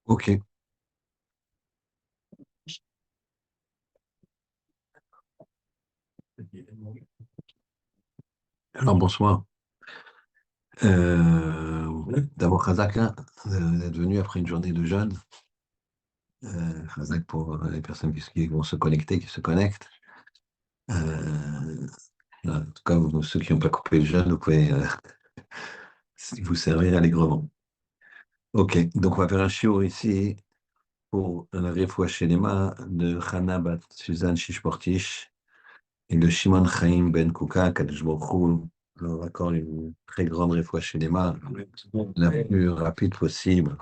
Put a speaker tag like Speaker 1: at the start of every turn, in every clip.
Speaker 1: Ok. Alors bonsoir. D'abord Razak, hein, d'être venu après une journée de jeûne. Razak pour les personnes qui vont se connecter, qui se connectent. Euh, En tout cas, ceux qui n'ont pas coupé le jeûne, vous pouvez vous servir allègrement. Ok, donc on va faire un shiur ici pour la Refoua Shelema de Chana Bat Suzanne Shishportish et de Shimon Chaim Ben Kuka, Kadosh Baruch Hu leur accorde une très grande Refoua Shelema, la plus rapide possible,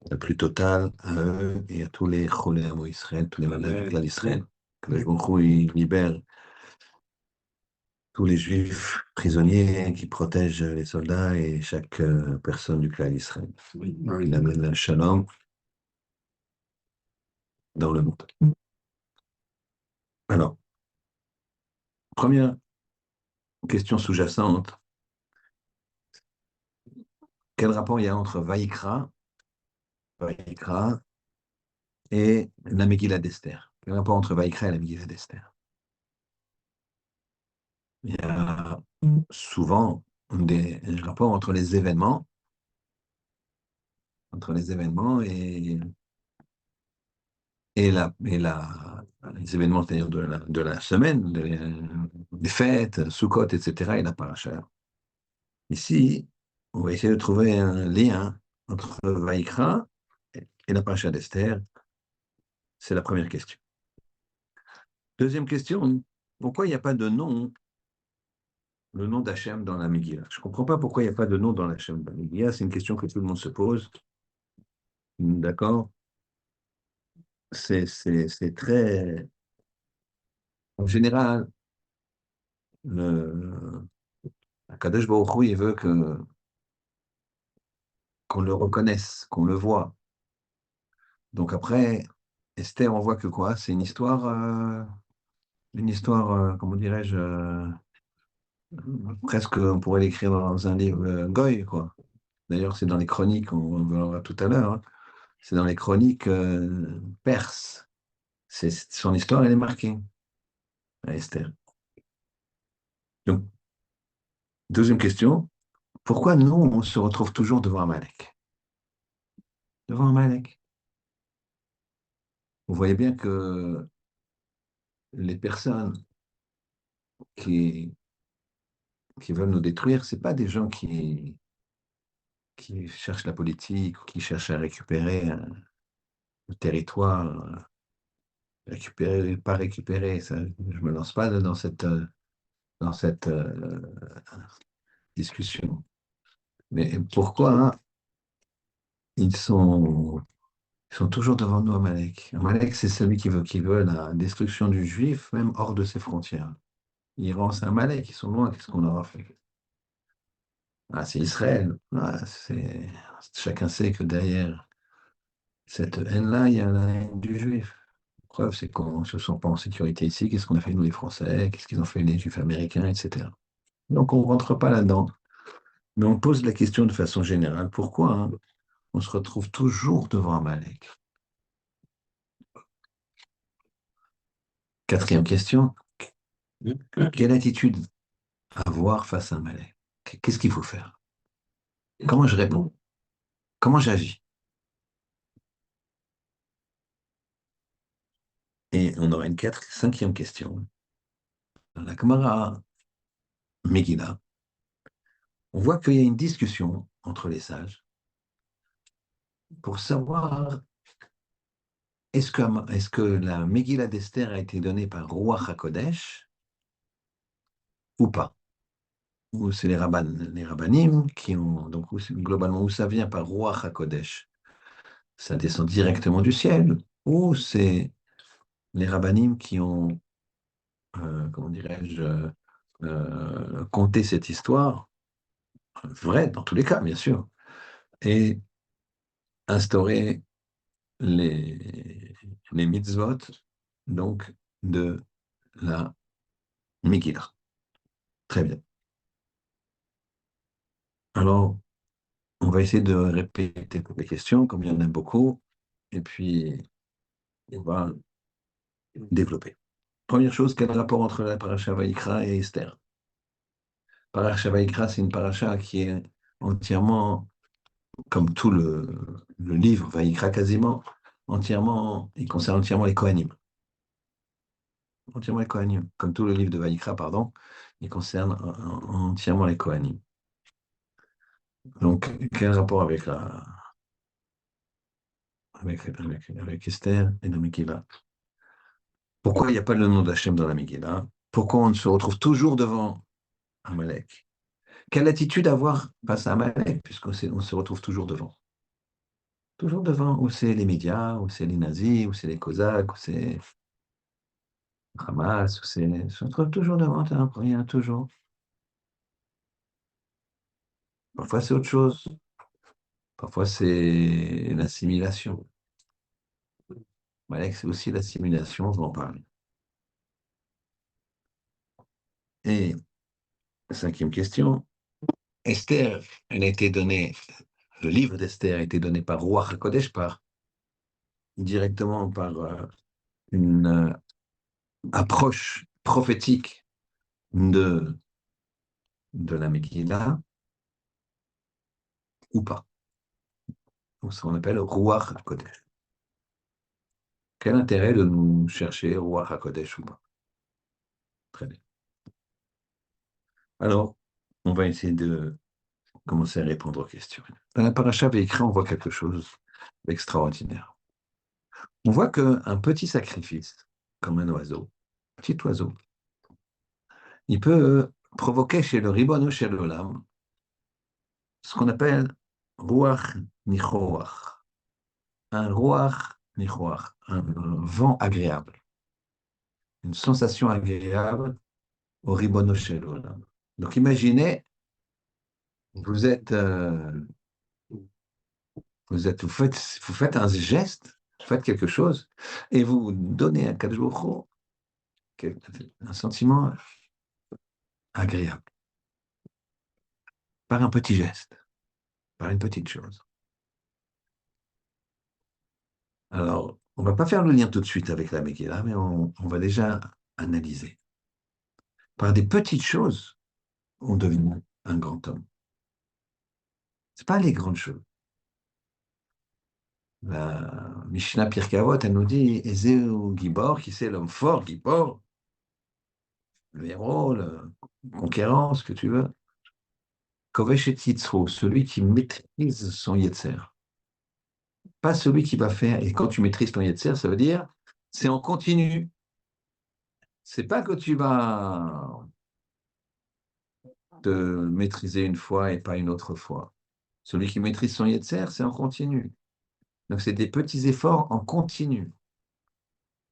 Speaker 1: la plus totale à eux et à tous les Cholé Amo Israël, tous les malades d'Israël. Kadosh Baruch Hu, il libère tous les juifs prisonniers qui protègent les soldats et chaque personne du clan d'Israël. Il amène le shalom dans le monde. Alors, première question sous-jacente, quel rapport il y a entre Vaïkra et la Megillah d'Esther? Quel rapport entre Vaïkra et la Megillah d'Esther? Il y a souvent des rapports entre les événements les événements, c'est-à-dire de la semaine, des fêtes, Sukkot, etc., et la paracha. Ici, on va essayer de trouver un lien entre Vaïkra et la paracha d'Esther. C'est la première question. Deuxième question, pourquoi il n'y a pas de nom, le nom d'Hachem dans la Megillah? Je ne comprends pas pourquoi il n'y a pas de nom dans l'Hachem dans la Megillah. C'est une question que tout le monde se pose. D'accord? C'est très... En général, le Kadosh Baruch Hu, il veut qu'on le reconnaisse, qu'on le voit. Donc après, Esther, on voit que quoi? C'est une histoire, comment dirais-je, presque, on pourrait l'écrire dans un livre Goy, quoi. D'ailleurs, c'est dans les chroniques, on verra tout à l'heure, hein. C'est dans les chroniques perses. Son histoire, elle est marquée à Esther. Donc, deuxième question, pourquoi nous, on se retrouve toujours devant Amalek? Devant Amalek. Vous voyez bien que les personnes qui, qui veulent nous détruire, c'est pas des gens qui cherchent la politique ou qui cherchent à récupérer un territoire, récupérer, pas récupérer. Ça, je me lance pas dans cette discussion. Mais pourquoi hein, ils sont toujours devant nous, Amalek? Amalek, c'est celui qui veut la destruction du juif, même hors de ses frontières. L'Iran, c'est Amalek, ils sont loin, qu'est-ce qu'on leur a fait? Ah, c'est Israël. Ah, chacun sait que derrière cette haine-là, il y a la haine du juif. La preuve, c'est qu'on ne se sent pas en sécurité ici. Qu'est-ce qu'on a fait nous les Français? Qu'est-ce qu'ils ont fait les juifs américains, etc. Donc on ne rentre pas là-dedans. Mais on pose la question de façon générale. Pourquoi hein, on se retrouve toujours devant Amalek? Quatrième question. Quelle attitude avoir face à Amalek? Qu'est-ce qu'il faut faire? Comment je réponds? Comment j'agis? Et on aura une cinquième question. Dans la Gemara Megillah, on voit qu'il y a une discussion entre les sages pour savoir est-ce que la Megillah d'Esther a été donnée par Ruach HaKodesh ou pas? Ou c'est les rabbanim qui ont, donc globalement, où ça vient par Ruach HaKodesh? Ça descend directement du ciel, ou c'est les rabbanim qui ont, comment dirais-je, conté cette histoire, vraie dans tous les cas, bien sûr, et instauré les, les mitzvot, donc, de la Megillah. Très bien. Alors, on va essayer de répéter toutes les questions, comme il y en a beaucoup. et puis on va développer. Première chose, quel rapport entre la paracha Vaïkra et Esther? Paracha Vaïkra, c'est une paracha qui est entièrement, comme tout le livre Vaïkra quasiment, entièrement, il concerne entièrement les Kohanim. Entièrement les Kohanim. Comme tout le livre de Vaïkra, pardon, il concerne entièrement les Kohanim. Donc, quel rapport avec avec Esther et la Megillah? Pourquoi il n'y a pas le nom d'Hachem dans la Megillah? Pourquoi on se retrouve toujours devant Amalek? Quelle attitude avoir face à Amalek, puisqu'on on se retrouve toujours devant? Toujours devant, où c'est les médias, où c'est les nazis, où c'est les Cosaques, où c'est Hamas, où c'est. On se retrouve toujours devant, rien, toujours. Parfois c'est autre chose, parfois c'est l'assimilation. Amalek, c'est aussi l'assimilation, on va en parler. Et cinquième question, Esther, elle a été donnée, le livre d'Esther a été donné par Roi HaKodesh, directement par une approche prophétique de, de la Megillah, ou pas, ou ce qu'on appelle Roi HaKodesh. Quel intérêt de nous chercher Roi HaKodesh ou pas? Très bien. Alors, on va essayer de commencer à répondre aux questions. Dans la paracha Veikra, on voit quelque chose d'extraordinaire. On voit qu'un petit sacrifice, comme un oiseau, petit oiseau, il peut provoquer chez le Ribono chez l'Olam ce qu'on appelle Ruach Nichoach. Un Ruach Nichoach, un vent agréable, une sensation agréable au Ribono shel Olam. Donc imaginez, vous êtes, vous faites un geste, vous faites quelque chose, et vous donnez à Kadosh Baruch Hu un sentiment agréable, par un petit geste, par une petite chose. Alors, on ne va pas faire le lien tout de suite avec la Megillah, mais on va déjà analyser. Par des petites choses, on devient un grand homme. Ce pas les grandes choses. La Mishnah Pirkei Avot, elle nous dit Ezeu Gibor, qui c'est l'homme fort, Gibor, le héros, le conquérant, ce que tu veux. Kovesh et Yitzro, celui qui maîtrise son Yetzer. Pas celui qui va faire. Et quand tu maîtrises ton Yetzer, ça veut dire c'est en continu. C'est pas que tu vas te maîtriser une fois et pas une autre fois. Celui qui maîtrise son Yetzer, c'est en continu. Donc c'est des petits efforts en continu.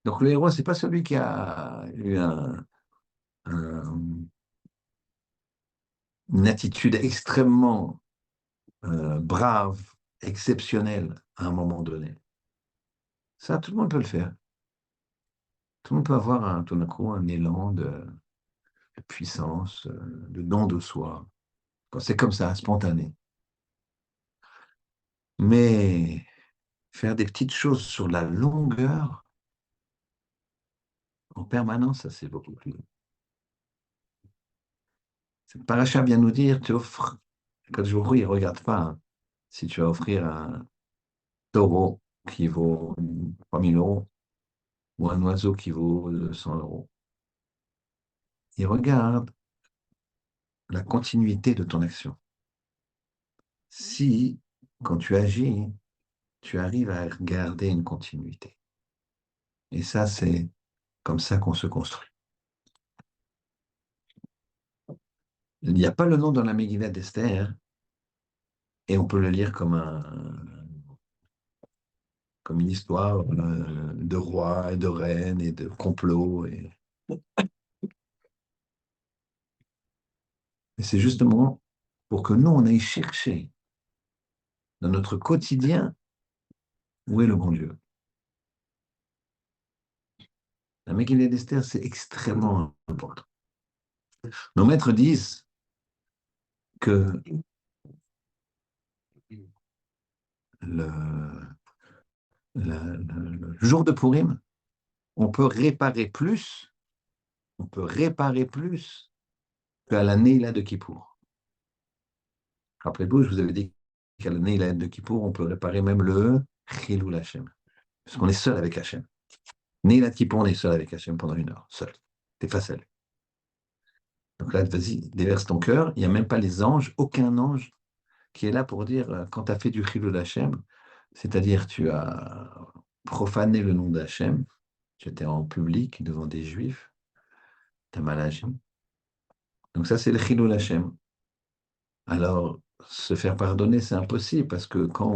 Speaker 1: Donc le héros, c'est pas celui qui a eu un- une attitude extrêmement brave, exceptionnelle à un moment donné. Ça, tout le monde peut le faire. Tout le monde peut avoir tout d'un coup un élan de puissance, de don de soi. Quand c'est comme ça, spontané. Mais faire des petites choses sur la longueur, en permanence, ça c'est beaucoup plus. Paracha vient nous dire, tu offres, quand je vous il ne regarde pas hein, si tu vas offrir un taureau qui vaut 3 000 € ou un oiseau qui vaut 200 €. Il regarde la continuité de ton action. Si, quand tu agis, tu arrives à garder une continuité. Et ça, c'est comme ça qu'on se construit. Il n'y a pas le nom dans la Megillah d'Esther, et on peut le lire comme une histoire de roi et de reine et de complot. Et c'est justement pour que nous, on aille chercher dans notre quotidien où est le bon Dieu. La Megillah d'Esther, c'est extrêmement important. Nos maîtres disent que le, le jour de Purim, on peut réparer plus, on peut réparer plus qu'à la Neila de Kippour. Rappelez-vous, je vous avais dit qu'à la Neila de Kippour, on peut réparer même le Chilul Hashem. Parce qu'on est seul avec Hashem. Neila de Kippour, on est seul avec Hashem pendant 1 heure, seul. T'es pas seul. Donc là, vas-y, déverse ton cœur. Il n'y a même pas les anges, aucun ange qui est là pour dire quand tu as fait du Chilul Hashem, c'est-à-dire tu as profané le nom d'Hachem, tu étais en public devant des juifs, tu as mal agi. Donc ça, c'est le Chilul Hashem. Alors, se faire pardonner, c'est impossible parce que quand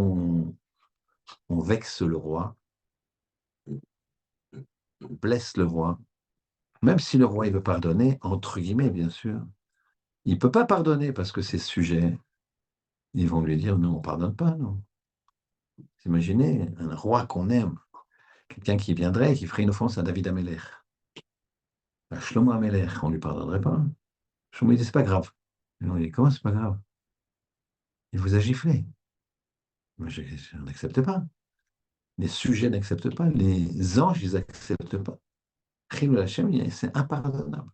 Speaker 1: on vexe le roi, on blesse le roi, même si le roi il veut pardonner, entre guillemets, bien sûr, il ne peut pas pardonner parce que ses sujets, ils vont lui dire non, on ne pardonne pas, non. Vous imaginez un roi qu'on aime, quelqu'un qui viendrait et qui ferait une offense à David Ameller, à Shlomo Ameller, on ne lui pardonnerait pas. Shlomo il dit c'est pas grave. Non, il dit comment c'est pas grave? Il vous a giflé. Moi, je n'accepte pas. Les sujets n'acceptent pas, les anges, ils n'acceptent pas. Chilul Hashem, c'est impardonnable.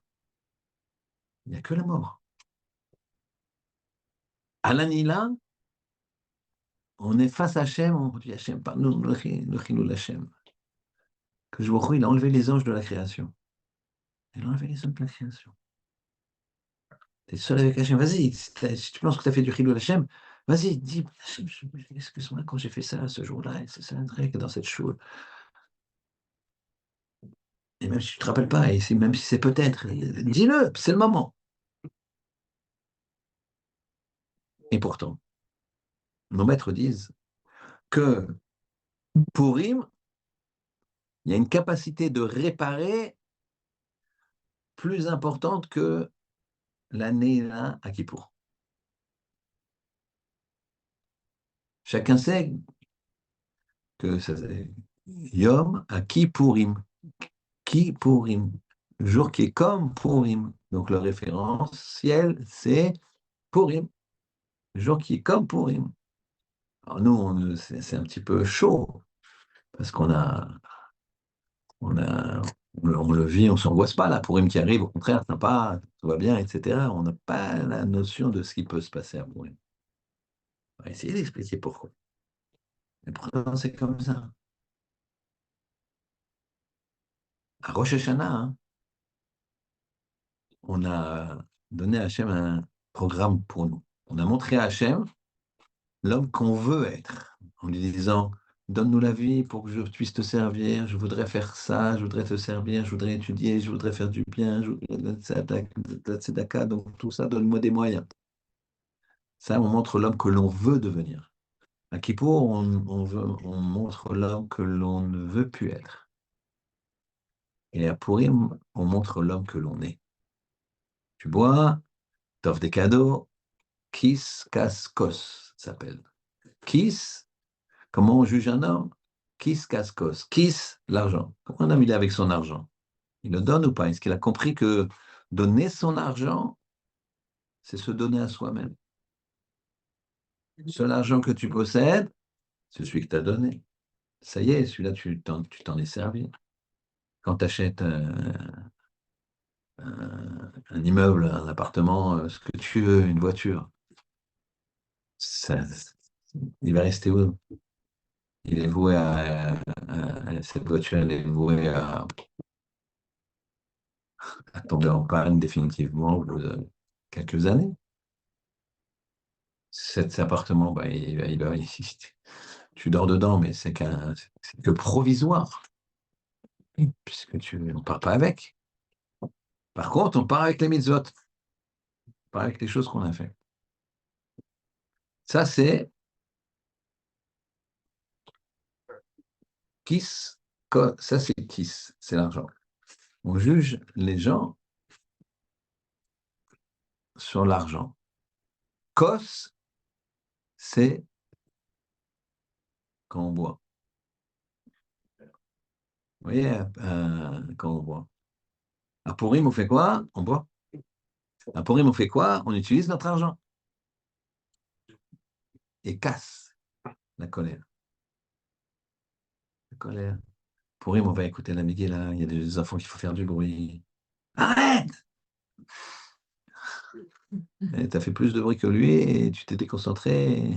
Speaker 1: Il n'y a que la mort. À l'anila, on est face à Hachem, on dit Hachem, pardonne le Chilul Hashem. Que je vois, il a enlevé les anges de la création. Il a enlevé les anges de la création. Tu es seul avec Hachem, vas-y, si tu penses que tu as fait du Chilul Hashem, vas-y, dis, Hachem, excuse-moi quand j'ai fait ça ce jour-là, et c'est ça, dans cette chose. Et même si tu ne te rappelles pas, et même si c'est peut-être, dis-le, c'est le moment. Et pourtant, nos maîtres disent que Purim, il y a une capacité de réparer plus importante que l'année là à Kippour. Chacun sait que ça c'est Yom à Kippourim. Kippourim. Le jour qui est comme Purim. Donc le référentiel, c'est Purim. Le jour qui est comme Purim. Alors nous, c'est un petit peu chaud parce on le vit, on ne s'angoisse pas là. Purim qui arrive, au contraire, sympa, tout va bien, etc. On n'a pas la notion de ce qui peut se passer à Purim. On va essayer d'expliquer pourquoi. Et pourtant, c'est comme ça. À Rosh Hashanah, hein, on a donné à Hachem un programme pour nous. On a montré à Hachem l'homme qu'on veut être, en lui disant, donne-nous la vie pour que je puisse te servir, je voudrais faire ça, je voudrais te servir, je voudrais étudier, je voudrais faire du bien, je voudrais la tzedaka, donc tout ça, donne-moi des moyens. Ça, on montre l'homme que l'on veut devenir. À Kippour, on montre l'homme que l'on ne veut plus être. Et à Purim, on montre l'homme que l'on est. Tu bois, t'offres des cadeaux, kiss, casse, kos, ça s'appelle. Kiss, comment on juge un homme? Kiss, casse, kos. Kiss, l'argent. Comment un homme il est avec son argent? Il le donne ou pas? Est-ce qu'il a compris que donner son argent, c'est se donner à soi-même? Le seul argent que tu possèdes, c'est celui que tu as donné. Ça y est, celui-là, tu t'en es servi. Quand tu achètes un immeuble, un appartement, ce que tu veux, une voiture, ça, il va rester où? Il est voué cette voiture, elle est vouée à tomber en panne définitivement au bout de quelques années. Cet appartement, bah, tu dors dedans, mais c'est que provisoire, puisque on ne part pas avec. Par contre, on part avec les mitzvot, on part avec les choses qu'on a fait. Ça, c'est kiss, ça c'est kiss, c'est l'argent. On juge les gens sur l'argent. Kos, c'est quand on boit. Vous voyez, quand on boit. À Purim, on fait quoi? On boit. À Purim, on fait quoi? On utilise notre argent. Et casse la colère. colère. Pourri, on va écouter la Megillah, il y a des enfants qu'il faut faire du bruit. Arrête! Tu as fait plus de bruit que lui et tu t'es déconcentré.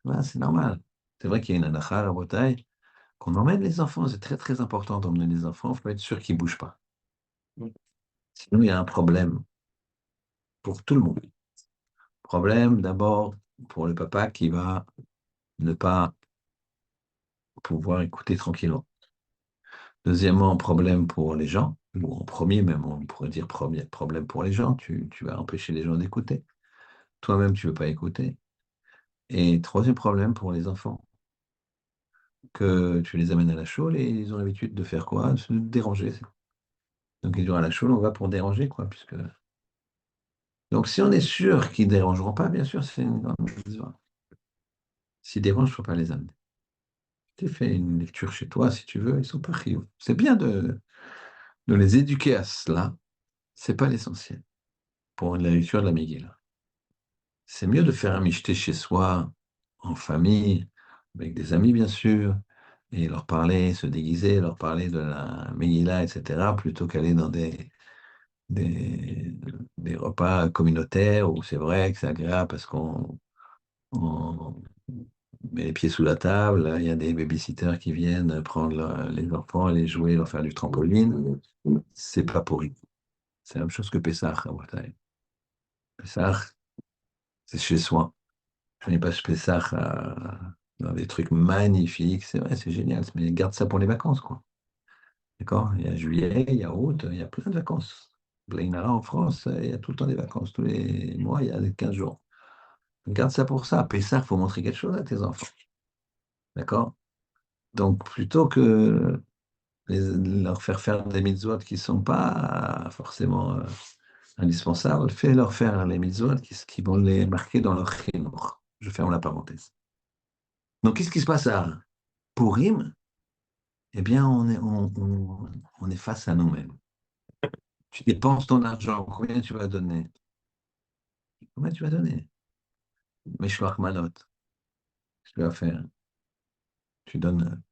Speaker 1: Voilà, c'est normal. C'est vrai qu'il y a une halakha, la bataille, qu'on emmène les enfants. C'est très très important d'emmener les enfants. Il faut être sûr qu'ils ne bougent pas. Sinon, il y a un problème pour tout le monde. Problème d'abord pour le papa qui va ne pas pouvoir écouter tranquillement. Deuxièmement, problème pour les gens, ou en premier même, on pourrait dire premier problème pour les gens, tu vas empêcher les gens d'écouter. Toi-même, tu ne veux pas écouter. Et troisième problème pour les enfants, que tu les amènes à la chôle et ils ont l'habitude de faire quoi? De se déranger. Donc ils vont à la chôle, on va pour déranger, quoi, puisque... Donc si on est sûr qu'ils ne dérangeront pas, bien sûr, c'est une grande mitzvah. S'ils dérangent, il ne faut pas les amener. Tu fais une lecture chez toi, si tu veux, ils sont pas chiyuv. C'est bien de les éduquer à cela, c'est pas l'essentiel pour la lecture de la Megillah. C'est mieux de faire un michté chez soi, en famille, avec des amis bien sûr, et leur parler, se déguiser, leur parler de la Megillah, etc., plutôt qu'aller dans des, des repas communautaires où c'est vrai que c'est agréable parce qu'on met les pieds sous la table, il y a des babysitters qui viennent prendre les enfants, les jouer, leur faire du trampoline. C'est pas pourri. C'est la même chose que Pessah à Botaï. Pessah, c'est chez soi. Je n'ai pas Pessah dans des trucs magnifiques. C'est vrai, c'est génial. Mais garde ça pour les vacances, quoi. D'accord? Il y a juillet, il y a août, il y a plein de vacances. Blainara en France, il y a tout le temps des vacances. Tous les mois, il y a 15 jours. Garde ça pour ça. Pessah, il faut montrer quelque chose à tes enfants. D'accord? Donc, plutôt que leur faire faire des mitzvot qui ne sont pas forcément indispensables, fais-leur faire les mitzvot qui vont les marquer dans leur chinour. Je ferme la parenthèse. Donc, qu'est-ce qui se passe à Purim? Eh bien, on est face à nous-mêmes. Tu dépenses ton argent, combien tu vas donner? Combien tu vas donner? Meshloach Manot, tu vas faire. Tu donnes,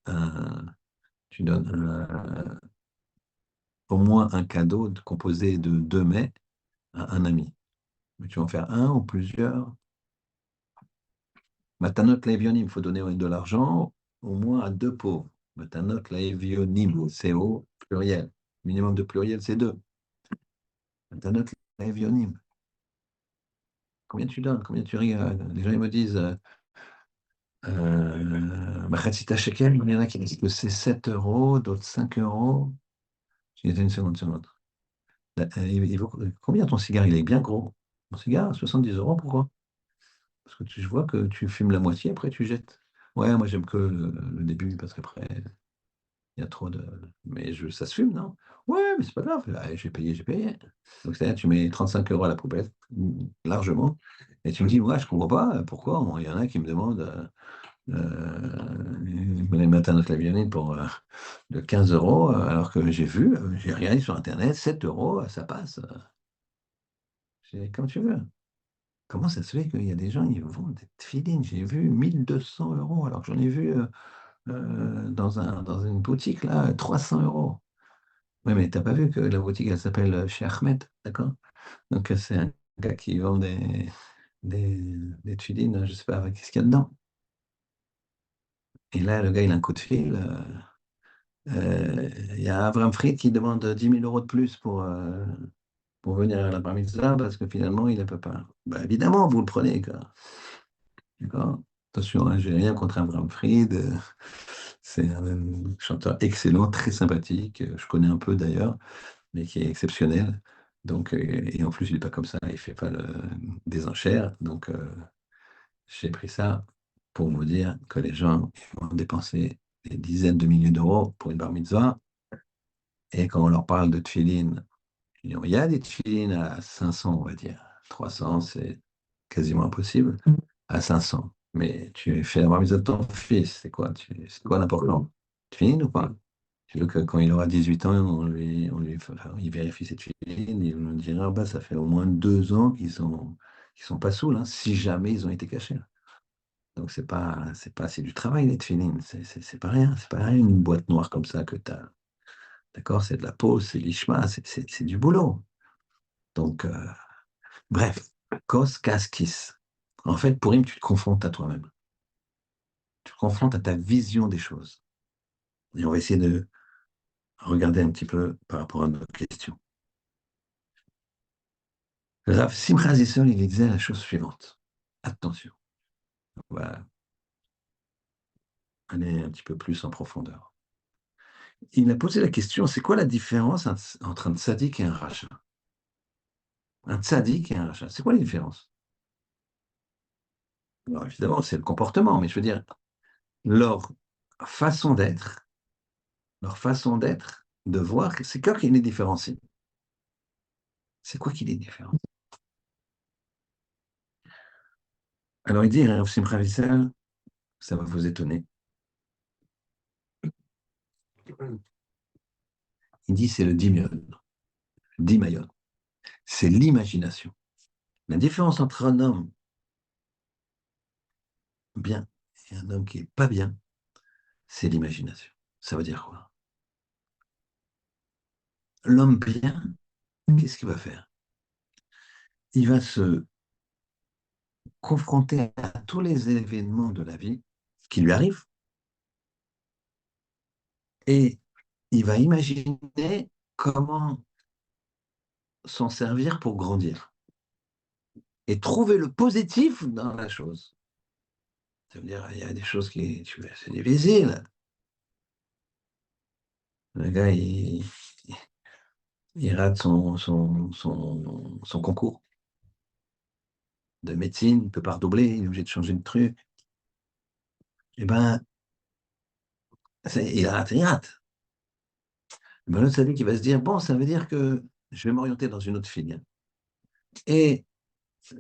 Speaker 1: tu donnes au moins un cadeau composé de 2 mets à un ami. Mais tu vas en faire un ou plusieurs. Matanot Levionim, il faut donner de l'argent au moins à 2 pauvres. Matanot Levionim, c'est au pluriel. Minimum de pluriel, c'est 2. Matanot Levionim. Combien tu donnes? Combien tu rigoles? Les gens ils me disent Machatzita Shekel, il y en a qui disent que c'est 7 euros, d'autres 5 euros. J'ai dit une seconde, une seconde. Combien ton cigare? Il est bien gros. Mon cigare, 70 euros, pourquoi? Parce que je vois que tu fumes la moitié, après tu jettes. Ouais, moi j'aime que le début, parce qu'après, il y a trop de. Mais ça se fume, non? Ouais, mais c'est pas grave. Ah, j'ai payé, j'ai payé. Donc c'est-à-dire, tu mets 35 euros à la poubelle, largement, et tu me dis, ouais, je comprends pas pourquoi. Bon, il y en a qui me demandent les matins de clavionine pour de 15 euros, alors que j'ai vu, j'ai regardé sur Internet, 7 euros, ça passe. Comme tu veux. Comment ça se fait qu'il y a des gens, ils vendent des tefilines? J'ai vu 1200 euros, alors que j'en ai vu dans une boutique, là, 300 euros. Oui, mais t'as pas vu que la boutique, elle s'appelle chez Ahmed, d'accord? Donc, c'est un gars qui vend des tefilines, je sais pas, qu'est-ce qu'il y a dedans. Et là, le gars, il a un coup de fil. Il y a Avram Fried qui demande 10 000 euros de plus pour venir à la bar mitzvah parce que finalement, il ne peut pas. Bah, évidemment, vous le prenez, quoi. D'accord? Attention, hein, j'ai rien contre Avram Fried. C'est un chanteur excellent, très sympathique. Je connais un peu d'ailleurs, mais qui est exceptionnel. Donc, et en plus, il n'est pas comme ça, il ne fait pas des enchères. Donc, j'ai pris ça pour vous dire que les gens ils vont dépenser des dizaines de milliers d'euros pour une bar mitzvah. Et quand on leur parle de tefilin, il y a des tefilin à 500, on va dire. 300, c'est quasiment impossible. À 500. Mais tu fais la bar mitzvah de ton fils, c'est quoi? C'est quoi l'important? Tefilin ou pas? Tu veux que quand il aura 18 ans, il vérifie ses tefilin, il nous dira, bah, ça fait au moins 2 ans qu'ils sont pas saouls, hein, si jamais ils ont été cachés. Donc, c'est du travail, les tefilines. C'est pas rien. C'est pas rien, une boîte noire comme ça que tu as. D'accord? C'est de la pose, c'est l'ishma, c'est du boulot. Donc, bref, kos, kas, kis. En fait, Purim, tu te confrontes à toi-même. Tu te confrontes à ta vision des choses. Et on va essayer de regarder un petit peu par rapport à notre question. Rav Simcha Zissel, il disait la chose suivante. Attention, on va aller un petit peu plus en profondeur. Il a posé la question, c'est quoi la différence entre un tzaddik et un rachat? Un tzaddik et un rachat, c'est quoi la différence? Alors, évidemment, c'est le comportement, mais je veux dire, leur façon d'être, de voir, c'est quoi qui les différencie? C'est quoi qui les différencie? Alors il dit, Rav Simcha Zissel, ça va vous étonner. Il dit, c'est le dimion, dimayon. C'est l'imagination. La différence entre un homme bien et un homme qui est pas bien, c'est l'imagination. Ça veut dire quoi? L'homme bien, qu'est-ce qu'il va faire? Il va se confronter à tous les événements de la vie qui lui arrivent et il va imaginer comment s'en servir pour grandir et trouver le positif dans la chose. Ça veut dire, il y a des choses c'est difficile. Le gars, il rate son concours de médecine, il ne peut pas redoubler, il est obligé de changer de truc. Eh ben, il rate. Ben, l'autre, c'est lui qui va se dire, bon, ça veut dire que je vais m'orienter dans une autre filière. Et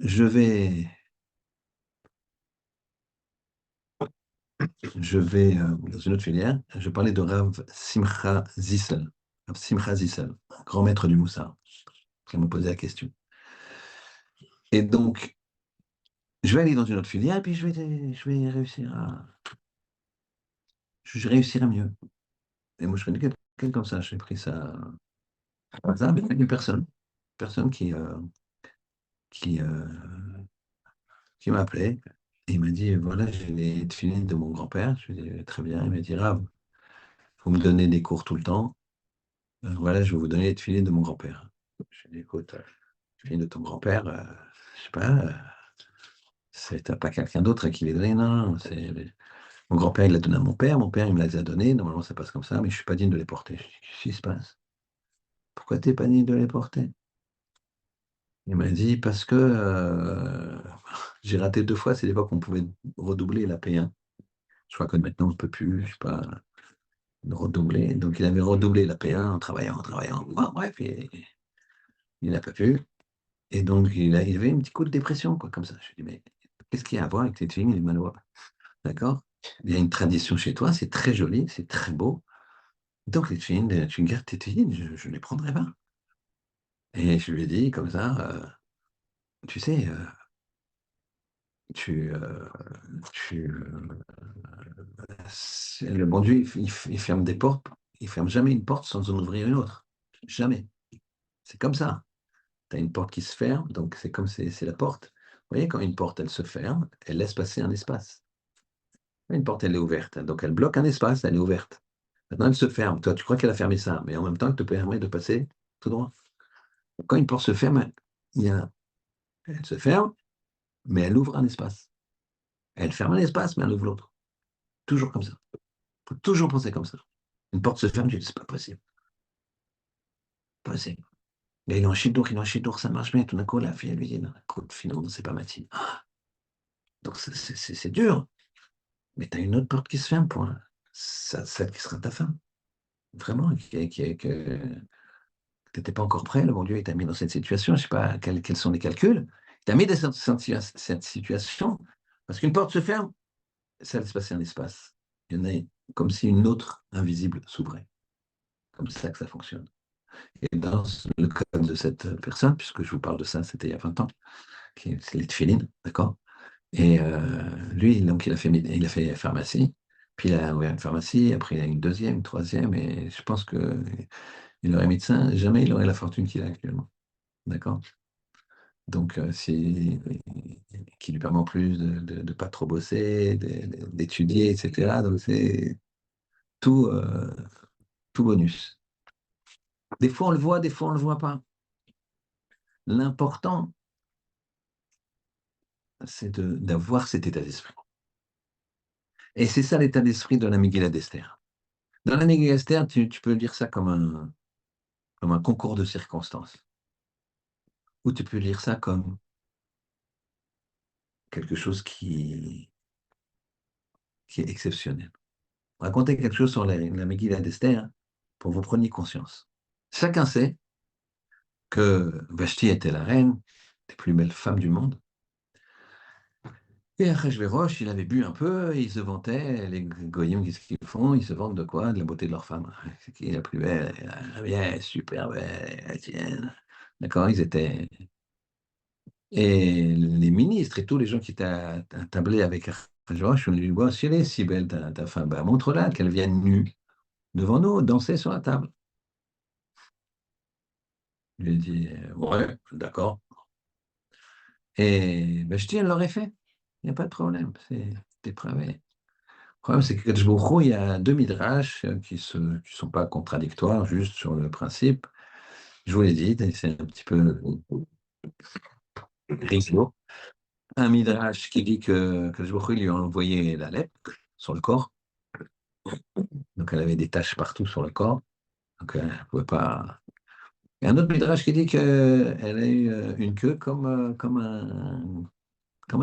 Speaker 1: je vais, dans une autre filière, je parlais de Rav Simcha Zissel. Rav Simcha Zissel, grand maître du Moussard, qui m'a posé la question. Et donc, je vais aller dans une autre filière et puis je réussirai mieux. Et moi, je connais quelqu'un comme ça, j'ai pris ça par hasard avec une personne qui, euh, qui m'a appelé et il m'a dit, voilà, j'ai les filines de mon grand-père. Je lui ai dit, très bien. Il m'a dit, Rav, vous me donnez des cours tout le temps. Voilà, je vais vous donner les filines de mon grand-père. Je lui ai dit, écoute, les filines de ton grand-père, je sais pas, t'as pas quelqu'un d'autre à qui les donner. Non, non, mon grand-père, il l'a donné à mon père, il me les a donnés. Normalement, ça passe comme ça, mais je suis pas digne de les porter. Je dis, qu'est-ce qui se passe? Pourquoi t'es pas digne de les porter? Il m'a dit, parce que j'ai raté 2 fois, c'est l'époque où on pouvait redoubler la P1. Je crois que maintenant, on ne peut plus, je sais pas, redoubler. Donc, il avait redoublé la P1 en travaillant. Bon, bref, il n'a pas pu. Et donc, il avait un petit coup de dépression, quoi, comme ça. Je lui ai dit, mais qu'est-ce qu'il y a à voir avec tes filles, les Manois? D'accord? Il y a une tradition chez toi, c'est très joli, c'est très beau. Donc, les filles, tu gardes tes filles, je ne les prendrai pas. Et je lui ai dit, comme ça, tu sais, tu, euh, le bon Dieu, il ferme des portes, il ferme jamais une porte sans en ouvrir une autre. Jamais. C'est comme ça. Tu as une porte qui se ferme, donc c'est comme c'est la porte. Vous voyez, quand une porte, elle se ferme, elle laisse passer un espace. Une porte, elle est ouverte, donc elle bloque un espace, elle est ouverte. Maintenant, elle se ferme. Toi, tu crois qu'elle a fermé ça, mais en même temps, elle te permet de passer tout droit. Quand une porte se ferme, elle se ferme, mais elle ouvre un espace. Elle ferme un espace, mais elle ouvre l'autre. Toujours comme ça. Il faut toujours penser comme ça. Une porte se ferme, tu dis, c'est pas possible. Pas possible. Et il est en chidour, ça marche bien. Tout d'un coup, la fille, elle lui dit, non, écoute, finalement, c'est pas ma team. Donc, c'est dur. Mais tu as une autre porte qui se ferme, point. Celle qui sera ta femme. Vraiment, que tu n'étais pas encore prêt. Le bon Dieu, il t'a mis dans cette situation. Je ne sais pas quels sont les calculs. Il t'a mis dans cette situation. Parce qu'une porte se ferme, ça laisse passer un espace. Il y en a comme si une autre invisible s'ouvrait. Comme ça que ça fonctionne. Et dans le cas de cette personne, puisque je vous parle de ça, c'était il y a 20 ans, c'est les tefilines, d'accord? Et lui, donc, il a fait pharmacie, puis il a ouvert une pharmacie, après il a une deuxième, une troisième, et je pense que il aurait médecin, jamais il aurait la fortune qu'il a actuellement. D'accord? Donc, qui lui permet en plus de ne pas trop bosser, d'étudier, etc. Donc, c'est tout, tout bonus. Des fois, on le voit, des fois, on ne le voit pas. L'important, c'est d'avoir cet état d'esprit. Et c'est ça l'état d'esprit de la Megillah d'Esther. Dans la Megillah d'Esther, tu peux lire ça comme un concours de circonstances. Ou tu peux lire ça comme quelque chose qui est exceptionnel. Racontez quelque chose sur la Megillah d'Esther pour que vous preniez conscience. Chacun sait que Vashti était la reine, des plus belles femmes du monde. Et Achashverosh, il avait bu un peu, et il se vantait, les goyim, qu'est-ce qu'ils font? Ils se vantent de quoi? De la beauté de leur femme. C'est qui est la plus belle? La mienne, super belle, la tienne. D'accord, ils étaient. Et les ministres et tous les gens qui étaient attablés avec Achashverosh, on lui dit, bon, si elle est si belle, ta femme, bah, montre-la, qu'elle vienne nue devant nous, danser sur la table. Je lui ai dit, ouais, d'accord. Et Vashti, elle l'aurait fait. Il n'y a pas de problème, c'est dépravé. Le problème, c'est que Kadosh Baruch Hu, il y a deux midrash qui sont pas contradictoires, juste sur le principe. Je vous l'ai dit, c'est un petit peu rigolo. Un midrash qui dit que Kadosh Baruch Hu lui a envoyé la lèpre sur le corps, donc elle avait des taches partout sur le corps, donc elle ne pouvait pas. Et un autre midrash qui dit qu'elle a eu une queue comme un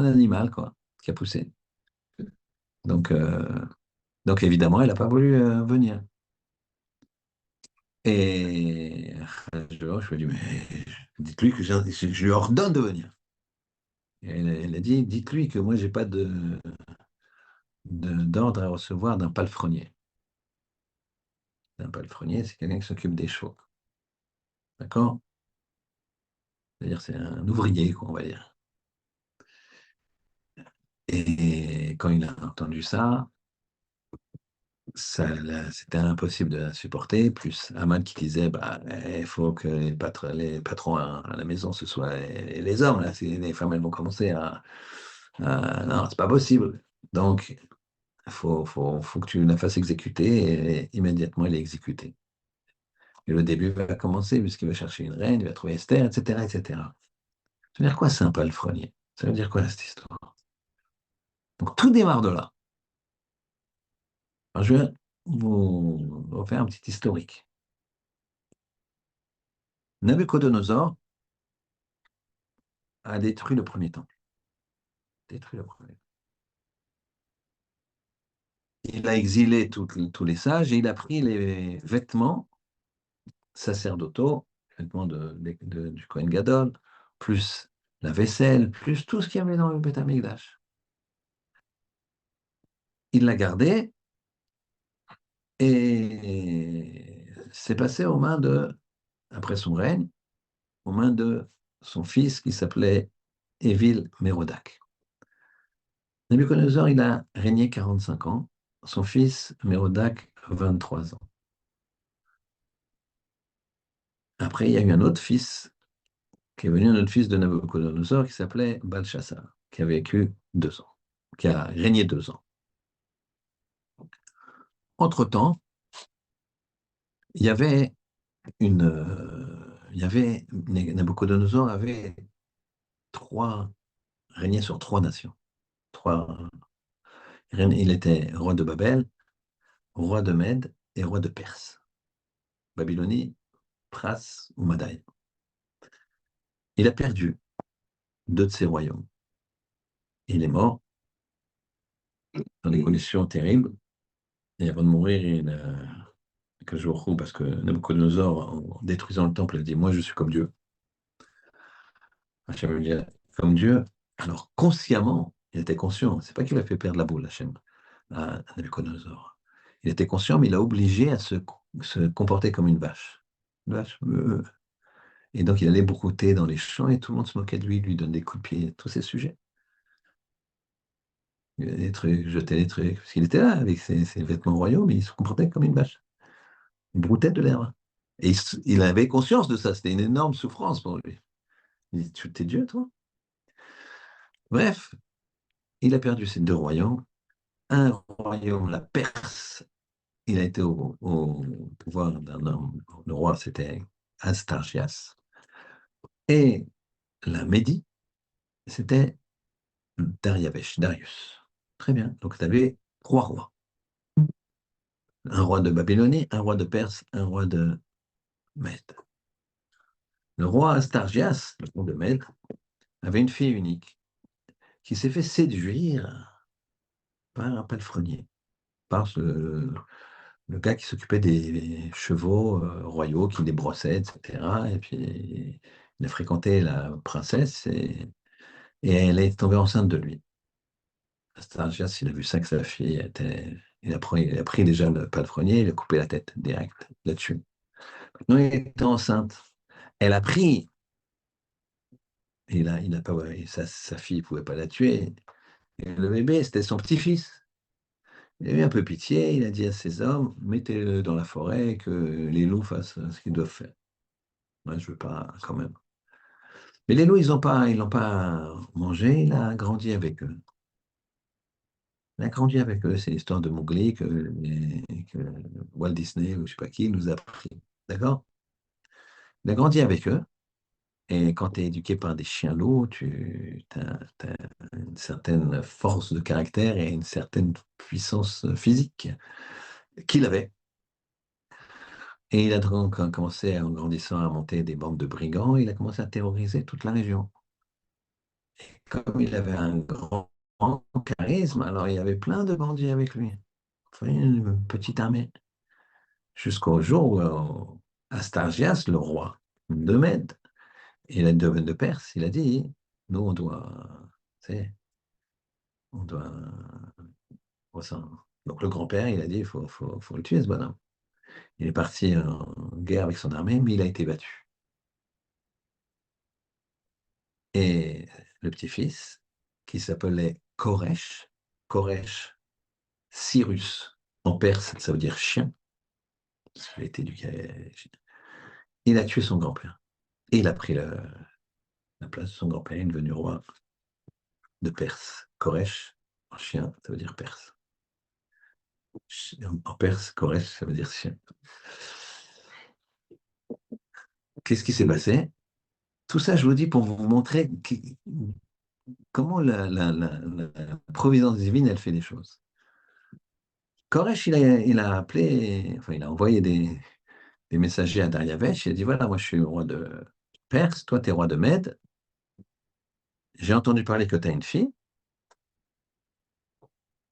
Speaker 1: animal, quoi, qui a poussé. Donc, donc évidemment, elle n'a pas voulu venir. Et je lui ai dit, mais dites-lui que je lui ordonne de venir. Et elle a dit, dites-lui que moi, j'ai pas d'ordre à recevoir d'un palefrenier. Un palefrenier, c'est quelqu'un qui s'occupe des chevaux. D'accord? C'est-à-dire, c'est un ouvrier, quoi, on va dire. Et quand il a entendu ça, c'était impossible de la supporter. Plus Aman qui disait, bah, il faut que les patrons à la maison, ce soit les hommes. Là, les femmes, elles vont commencer non, c'est pas possible. Donc, faut que tu la fasses exécuter et immédiatement elle est exécutée. Et le début va commencer puisqu'il va chercher une reine, il va trouver Esther, etc., etc. Ça veut dire quoi, c'est un palefrenier? Ça veut dire quoi, cette histoire? Donc, tout démarre de là. Alors, je vais vous faire un petit historique. Nabucodonosor a détruit le premier temple. Détruit le premier. Il a exilé tous les sages et il a pris les vêtements sacerdotaux, les vêtements du Kohen Gadol, plus la vaisselle, plus tout ce qu'il y avait dans le Beth Amikdash. Il l'a gardé et c'est passé aux mains après son règne, aux mains de son fils qui s'appelait Évil Mérodach. Nabucodonosor, il a régné 45 ans, son fils Mérodach 23 ans. Après, il y a eu un autre fils qui est venu, un autre fils de Nabucodonosor qui s'appelait Balchassar, qui a vécu 2 ans, qui a régné 2 ans. Entre-temps, il y avait Nabucodonosor avait régnait sur 3 nations. Il était roi de Babel, roi de Mède et roi de Perse. Babylonie, Pras ou Madaï. Il a perdu 2 de ses royaumes. Il est mort dans des conditions terribles. Et avant de mourir, parce que Nabucodonosor, en détruisant le temple, a dit, moi je suis comme Dieu. Hachem lui dit, comme Dieu. Alors consciemment, il était conscient. C'est pas qu'il a fait perdre la boule, Hachem, à Nabucodonosor. Il était conscient, mais il a obligé à se comporter comme une vache. Une vache. Et donc il allait brouter dans les champs et tout le monde se moquait de lui, lui donne des coups de pied, tous ces sujets. des trucs, jetait des trucs. Parce qu'il était là avec ses vêtements royaux, mais il se comportait comme une vache. Il broutait de l'herbe. Et il avait conscience de ça. C'était une énorme souffrance pour lui. Il dit, t'es Dieu, toi? Bref, il a perdu ses deux royaumes. Un royaume, la Perse, il a été au pouvoir d'un homme. Le roi, c'était Astargias. Et la Médie, c'était Darius. Très bien. Donc, tu avais trois rois. Un roi de Babylonie, un roi de Perse, un roi de Mède. Le roi Astargias, le roi de Mède, avait une fille unique qui s'est fait séduire par un palefrenier, par le gars qui s'occupait des chevaux royaux, qui les brossait, etc. Et puis, il a fréquenté la princesse et elle est tombée enceinte de lui. Astargias, il a vu ça que sa fille était. Il a pris déjà le palefrenier, il a coupé la tête direct là-dessus. Maintenant, elle était enceinte. Elle a pris, et là, il n'a pas, ouais, sa fille ne pouvait pas la tuer. Et le bébé, c'était son petit-fils. Il a eu un peu pitié, il a dit à ses hommes, mettez-le dans la forêt, que les loups fassent ce qu'ils doivent faire. Moi, je ne veux pas quand même. Mais les loups, ils l'ont pas mangé, il a grandi avec eux. Il a grandi avec eux, c'est l'histoire de Mowgli que Walt Disney ou je ne sais pas qui nous a appris. D'accord? Il a grandi avec eux, et quand tu es éduqué par des chiens loups, tu as une certaine force de caractère et une certaine puissance physique qu'il avait. Et il a donc commencé, en grandissant, à monter des bandes de brigands. Il a commencé à terroriser toute la région. Comme il avait un grand charisme, alors il y avait plein de bandits avec lui. Enfin, une petite armée. Jusqu'au jour où Astargias, le roi de Mède et de Perse, il a dit, nous, tu sais, on doit. Donc le grand-père, il a dit, il faut le tuer, ce bonhomme. Il est parti en guerre avec son armée, mais il a été battu. Et le petit-fils, qui s'appelait Koresh, Cyrus, en perse, ça veut dire chien, parce qu'il a été éduqué. Il a tué son grand-père. Et il a pris la place de son grand-père, il est devenu roi de Perse. Koresh, en chien, ça veut dire perse. En perse, Koresh, ça veut dire chien. Qu'est-ce qui s'est passé? Tout ça, je vous dis pour vous montrer comment la providence divine, elle fait des choses. Koresh, il a appelé, enfin, il a envoyé des messagers à Dariavesh. Il a dit, voilà, moi je suis roi de Perse, toi tu es roi de Mède. J'ai entendu parler que tu as une fille.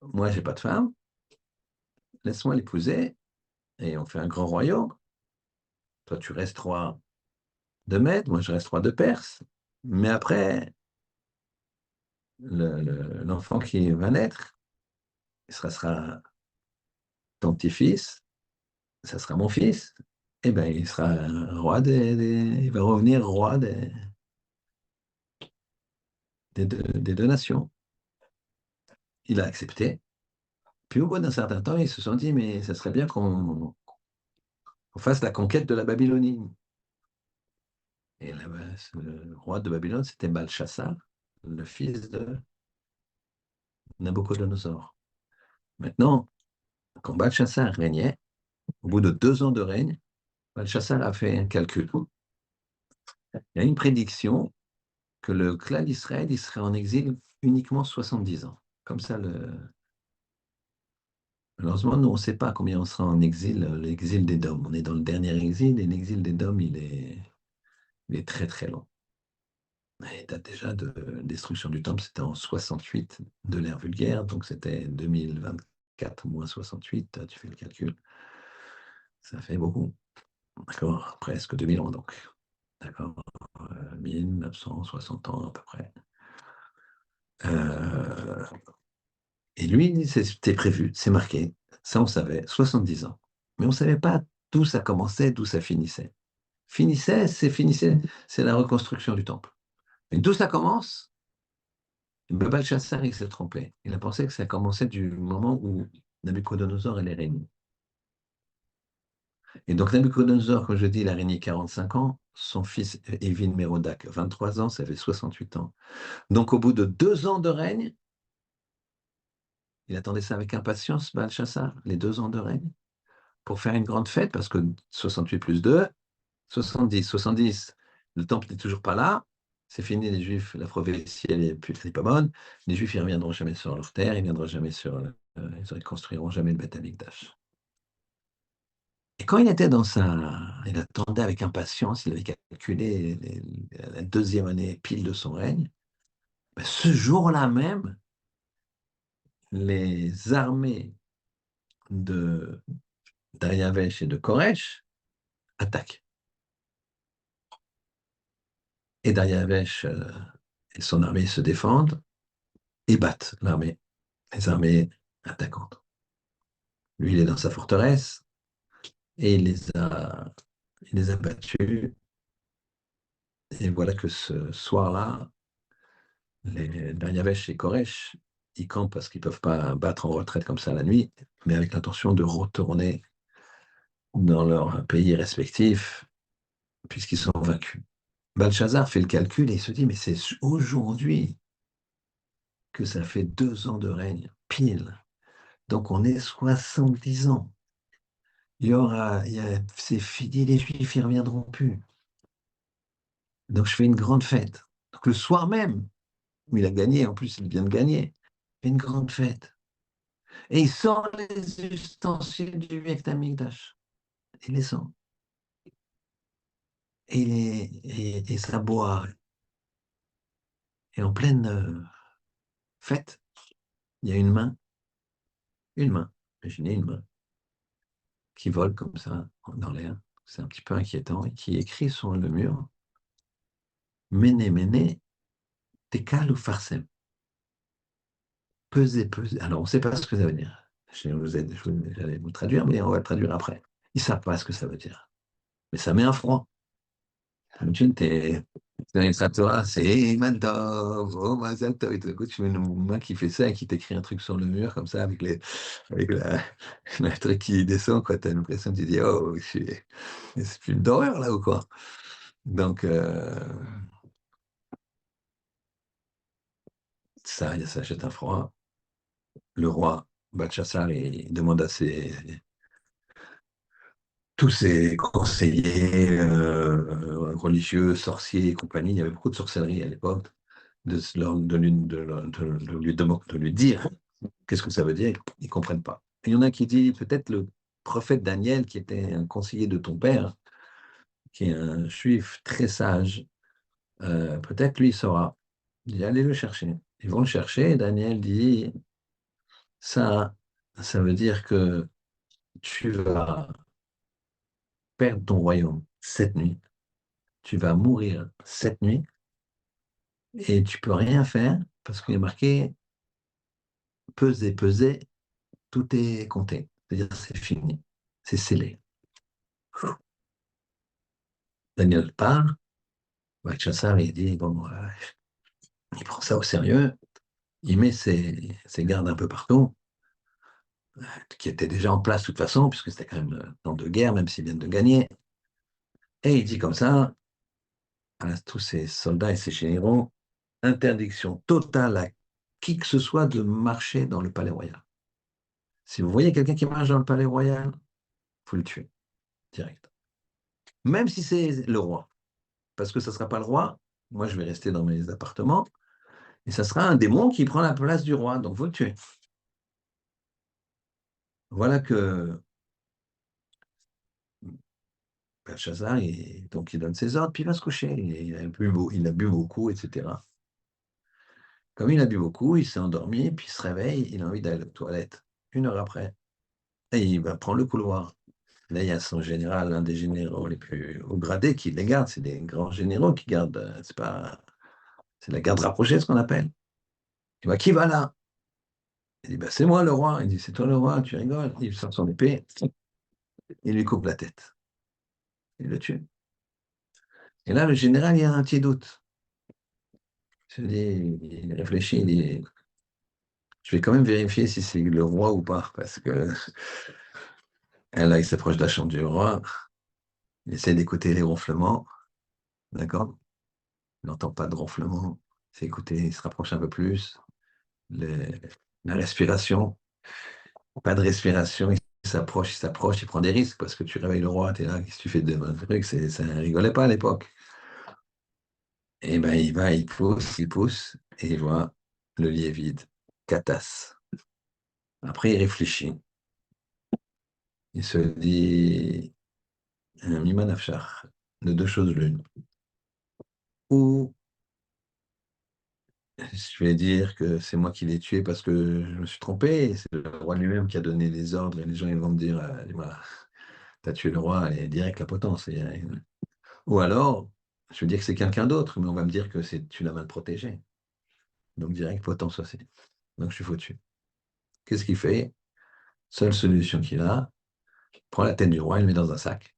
Speaker 1: Moi, j'ai pas de femme. Laisse-moi l'épouser et on fait un grand royaume. Toi, tu restes roi de Mède, moi je reste roi de Perse. Mais après, l'enfant qui va naître, sera ton petit-fils, ça sera mon fils. Et ben, il sera roi il va revenir roi des deux nations. Il a accepté. Puis au bout d'un certain temps, ils se sont dit, mais ça serait bien qu'on fasse la conquête de la Babylonie. Et là, le roi de Babylone, c'était Balchassar, le fils de Nabucodonosor. Maintenant, quand Balchassar régnait, au bout de 2 ans de règne, Balchassar a fait un calcul. Il y a une prédiction que le clan d'Israël il serait en exil uniquement 70 ans. Comme ça, malheureusement, nous, on ne sait pas combien on sera en exil, l'exil des Dômes. On est dans le dernier exil et l'exil des Dômes, il est très très long. Il date déjà de destruction du temple, c'était en 68 de l'ère vulgaire, donc c'était 2024 moins 68, tu fais le calcul. Ça fait beaucoup. D'accord, presque 2000 ans donc. D'accord, 1960 ans à peu près. Euh, et lui, c'était prévu, c'est marqué. Ça, on savait, 70 ans. Mais on ne savait pas d'où ça commençait, d'où ça finissait. Finissait, c'est la reconstruction du temple. Mais d'où ça commence? Belshazzar, il s'est trompé. Il a pensé que ça commençait du moment où Nabucodonosor allait régner. Et donc Nabucodonosor, comme je dis, il a régné 45 ans. Son fils Évil-Mérodach, 23 ans, ça fait 68 ans. Donc au bout de 2 ans de règne, il attendait ça avec impatience, Belshazzar, les 2 ans de règne, pour faire une grande fête, parce que 68 plus 2, 70, 70, le temple n'est toujours pas là, c'est fini, les Juifs, la prophétie, elle n'est pas bonne, les Juifs, ils ne reviendront jamais sur leur terre, ils ne viendront jamais ils ne construiront jamais le Beth Amikdash. Et quand il était il attendait avec impatience, il avait calculé la deuxième année pile de son règne, ben, ce jour-là même, les armées de Dariavesh et de Koresh attaquent. Et Dariavesh et son armée se défendent et battent les armées attaquantes. Lui, il est dans sa forteresse et il les a battus. Et voilà que ce soir-là, les Dariavesh et Koresh, ils campent parce qu'ils ne peuvent pas battre en retraite comme ça la nuit, mais avec l'intention de retourner dans leur pays respectif puisqu'ils sont vaincus. Belshazzar fait le calcul et il se dit, mais c'est aujourd'hui que ça fait 2 ans de règne, pile. Donc on est 70 ans. C'est fini, les Juifs, ils ne reviendront plus. Donc je fais une grande fête. Donc le soir même, où il a gagné, en plus il vient de gagner, il fait une grande fête. Et il sort les ustensiles du Beth Amikdash. Il les sort. Et ça boit. Et en pleine fête, il y a une main, imaginez une main, qui vole comme ça dans l'air. C'est un petit peu inquiétant et qui écrit sur le mur Méné, méné, tekal ou farsem. Peser, peser. Alors, on ne sait pas ce que ça veut dire. J'allais vous traduire, mais on va le traduire après. Ils ne savent pas ce que ça veut dire. Mais ça met un froid. Imagine, dans une Torah, c'est Iman Tov, oh Mazal Tov. Et tout d'un coup, tu mets une main qui fait ça et qui t'écrit un truc sur le mur, comme ça, avec le truc qui descend, quoi. Tu as l'impression, tu dis, oh, c'est un film d'horreur, là, ou quoi? Donc, ça jette un froid. Le roi Belshazzar, il demande à tous ses conseillers religieux, sorciers et compagnie, il y avait beaucoup de sorcellerie à l'époque, de lui dire qu'est-ce que ça veut dire, ils ne comprennent pas. Et il y en a qui disent peut-être le prophète Daniel, qui était un conseiller de ton père, qui est un juif très sage, peut-être lui il saura. Il dit allez le chercher. Ils vont le chercher, et Daniel dit ça, ça veut dire que tu vas perdre ton royaume cette nuit, tu vas mourir cette nuit, et tu peux rien faire parce qu'il est marqué peser, peser, tout est compté. C'est-à-dire c'est fini, c'est scellé. Daniel part, Belshazzar, il dit bon, il prend ça au sérieux, il met ses gardes un peu partout, qui étaient déjà en place de toute façon, puisque c'était quand même temps de guerre, même s'ils viennent de gagner. Et il dit comme ça à tous ses soldats et ses généraux, interdiction totale à qui que ce soit de marcher dans le palais royal. Si vous voyez quelqu'un qui marche dans le palais royal, il faut le tuer, direct. Même si c'est le roi. Parce que ça ne sera pas le roi, moi je vais rester dans mes appartements, et ça sera un démon qui prend la place du roi, donc il faut le tuer. Voilà que Belshazzar, donc il donne ses ordres, puis il va se coucher. Il a bu beaucoup, etc. Comme il a bu beaucoup, il s'est endormi, puis il se réveille, il a envie d'aller aux toilettes. 1 heure après, et il va prendre le couloir. Là, il y a son général, l'un des généraux les plus haut gradés, qui les garde. C'est des grands généraux qui gardent. C'est la garde rapprochée, ce qu'on appelle. Il va, qui va là? Il dit, bah, c'est moi le roi. Il dit, c'est toi le roi, tu rigoles. Il sort son épée, il lui coupe la tête. Il le tue. Et là, le général, il a un petit doute. se dit, il réfléchit, il dit, je vais quand même vérifier si c'est le roi ou pas, parce que là, il s'approche de la chambre du roi, il essaie d'écouter les ronflements, d'accord? Il n'entend pas de ronflement, c'est écouter, il se rapproche un peu plus, les- la respiration, pas de respiration, il s'approche, il prend des risques, parce que tu réveilles le roi, tu es là, qu'est-ce que tu fais de trucs, ça ne rigolait pas à l'époque. Et ben il va, il pousse, et il voit le lit est vide, catasse. Après, il réfléchit. Il se dit, Mima Nafshar, de deux choses l'une. Ou je vais dire que c'est moi qui l'ai tué parce que je me suis trompé, et c'est le roi lui-même qui a donné les ordres, et les gens ils vont me dire, voilà, t'as tué le roi, et direct la potence. Ou alors, je vais dire que c'est quelqu'un d'autre, mais on va me dire que tu l'as mal protégé. Donc direct potence aussi. Donc je suis foutu. Qu'est-ce qu'il fait? Seule solution qu'il a, il prend la tête du roi, il le met dans un sac.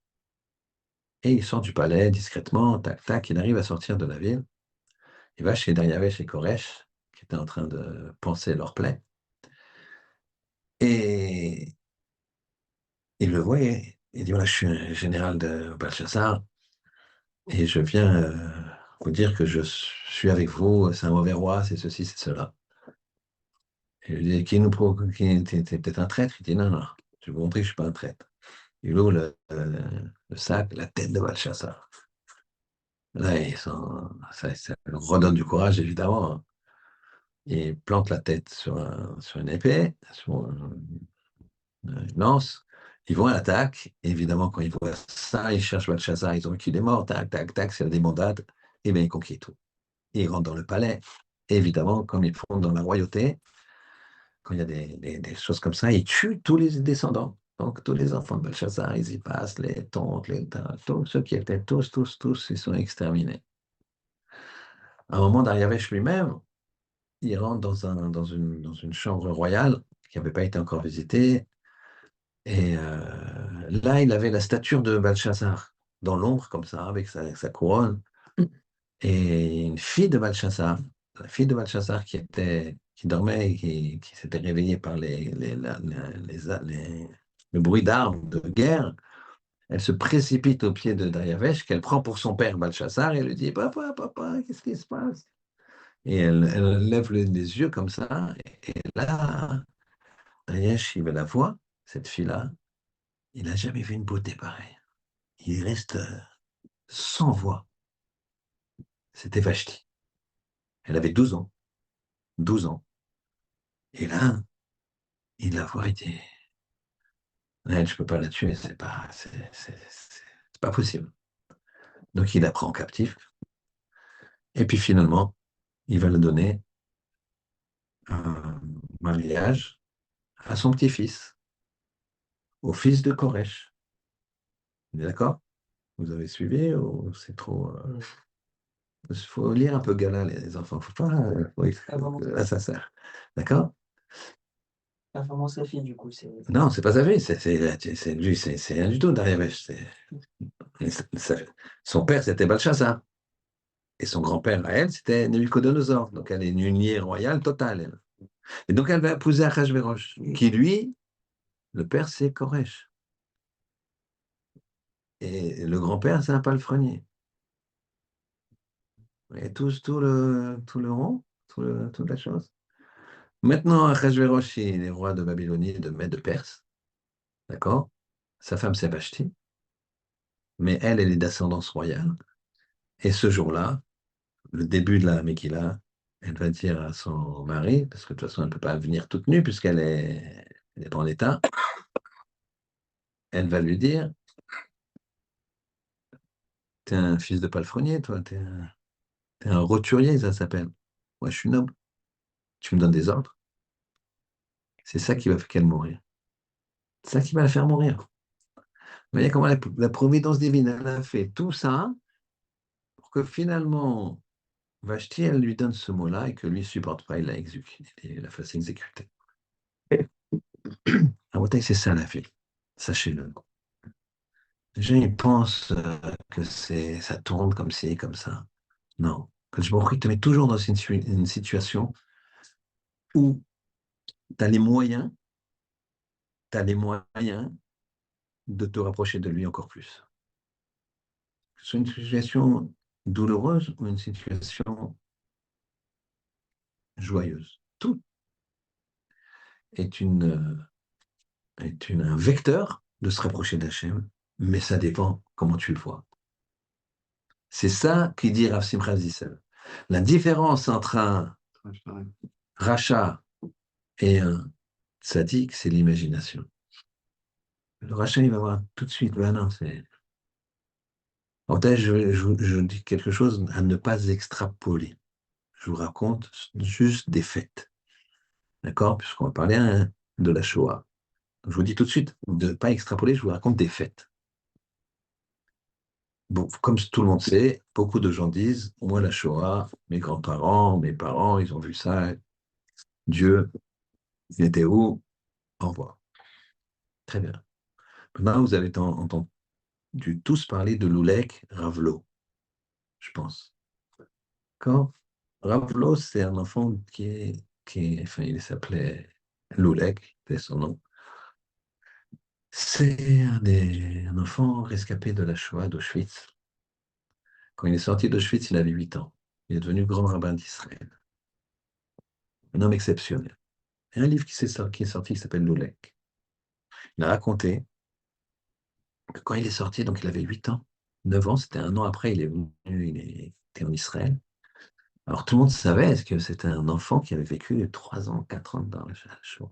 Speaker 1: Et il sort du palais discrètement, tac, tac, il arrive à sortir de la ville. Il va chez Dariavesh et Koresh, qui étaient en train de panser leur plaie. Et il le voit et il dit, voilà, je suis un général de Belshazzar et je viens vous dire que je suis avec vous, c'est un mauvais roi, c'est ceci, c'est cela. Et il dit, t'es peut-être un traître? Il dit, non, non, je vais vous montrer que je ne suis pas un traître. Il ouvre le sac, la tête de Belshazzar. Là, ça lui redonne du courage, évidemment, hein. Il plante la tête sur une épée, une lance. Ils vont à l'attaque. Évidemment, quand ils voient ça, ils cherchent Belshazzar. Ils ont vu qu'il est mort. Tac, tac, tac, c'est la débandade. Et bien, ils conquièrent tout. Ils rentrent dans le palais. Évidemment, comme ils font dans la royauté, quand il y a des choses comme ça, ils tuent tous les descendants. Donc, tous les enfants de Belshazzar, ils y passent, les tontes, tous ceux qui étaient tous, ils sont exterminés. À un moment, Dariavesh lui-même, il rentre dans une chambre royale qui n'avait pas été encore visitée. Et là, il avait la stature de Belshazzar, dans l'ombre, comme ça, avec sa couronne. Et une fille de Belshazzar, la fille de Belshazzar qui dormait et qui s'était réveillée par le bruit d'armes de guerre, elle se précipite au pied de Dariavesh, qu'elle prend pour son père Belshazzar, et elle lui dit, papa, papa, qu'est-ce qui se passe? Et elle lève les yeux comme ça, et là, Dariavesh, il la voit, cette fille-là, il n'a jamais vu une beauté pareille. Il reste sans voix. C'était Vashti. Elle avait 12 ans. 12 ans. Et là, il la voit, il dit, elle, je ne peux pas la tuer, c'est pas possible. Donc il la prend en captif. Et puis finalement, il va le donner un mariage à son petit-fils, au fils de Koresh. Vous êtes d'accord? Vous avez suivi ou c'est trop. Il faut lire un peu Gala, les enfants. Faut pas. Oui, là, ça sert. D'accord?
Speaker 2: Pas vraiment sa fille, du coup, c'est.
Speaker 1: Non, c'est pas sa fille, lui, c'est rien du tout, Dariavesh. Son père, c'était Belshazzar. Et son grand-père, à elle, c'était Nabucodonosor. Donc, elle est une lignée royale totale, elle. Et donc, elle va épouser Achashverosh, qui, lui, le père, c'est Koresh. Et le grand-père, c'est un palefrenier. Et tout le rond, toute la chose. Maintenant, Achashverosh, il est roi de Babylonie, de Mède, de Perse. D'accord? Sa femme, c'est Vashti. Mais elle est d'ascendance royale. Et ce jour-là, le début de la Megillah, elle va dire à son mari, parce que de toute façon, elle ne peut pas venir toute nue puisqu'elle est dans l'état, elle va lui dire, t'es un fils de palefrenier, toi, t'es un roturier, ça s'appelle. Moi, je suis noble. Tu me donnes des ordres. C'est ça qui va faire qu'elle mourir. C'est ça qui va la faire mourir. Vous voyez comment la providence divine, elle a fait tout ça pour que finalement, Vashti, elle lui donne ce mot-là et que lui ne supporte pas, il l'a exécuté, il la fasse exécuter. À Wataï, c'est ça la vie. Sachez-le. Les gens, ils pensent que ça tourne comme ci, comme ça. Non. Kadosh Baruch Hu, il te met toujours dans une situation où tu as les moyens, tu les moyens de te rapprocher de lui encore plus. Que ce soit une situation douloureuse ou une situation joyeuse. Tout est un vecteur de se rapprocher d'Hachem, mais ça dépend comment tu le vois. C'est ça qui dit Rav Simcha Zissel. La différence entre un rachat et un tzaddik, c'est l'imagination. Le rachat, il va voir tout de suite, ben non, c'est... En fait, je dis quelque chose à ne pas extrapoler. Je vous raconte juste des faits. D'accord? Puisqu'on va parler hein, de la Shoah. Je vous dis tout de suite, de ne pas extrapoler, je vous raconte des faits. Bon, comme tout le monde sait, beaucoup de gens disent, moi la Shoah, mes grands-parents, mes parents, ils ont vu ça, Dieu, il était où? Au revoir. Très bien. Maintenant, vous avez entendu tous parler de Loulek Ravlo, je pense. Quand Ravlo, c'est un enfant enfin, il s'appelait Loulek, c'était son nom. C'est un enfant rescapé de la Shoah d'Auschwitz. Quand il est sorti d'Auschwitz, il avait 8 ans. Il est devenu grand rabbin d'Israël. Un homme exceptionnel. Il y a un livre qui est sorti qui s'appelle Loulek. Il a raconté que quand il est sorti, donc il avait 8 ans, 9 ans, c'était un an après, il est venu, il était en Israël. Alors tout le monde savait que c'était un enfant qui avait vécu 3 ans, 4 ans dans la Shoah.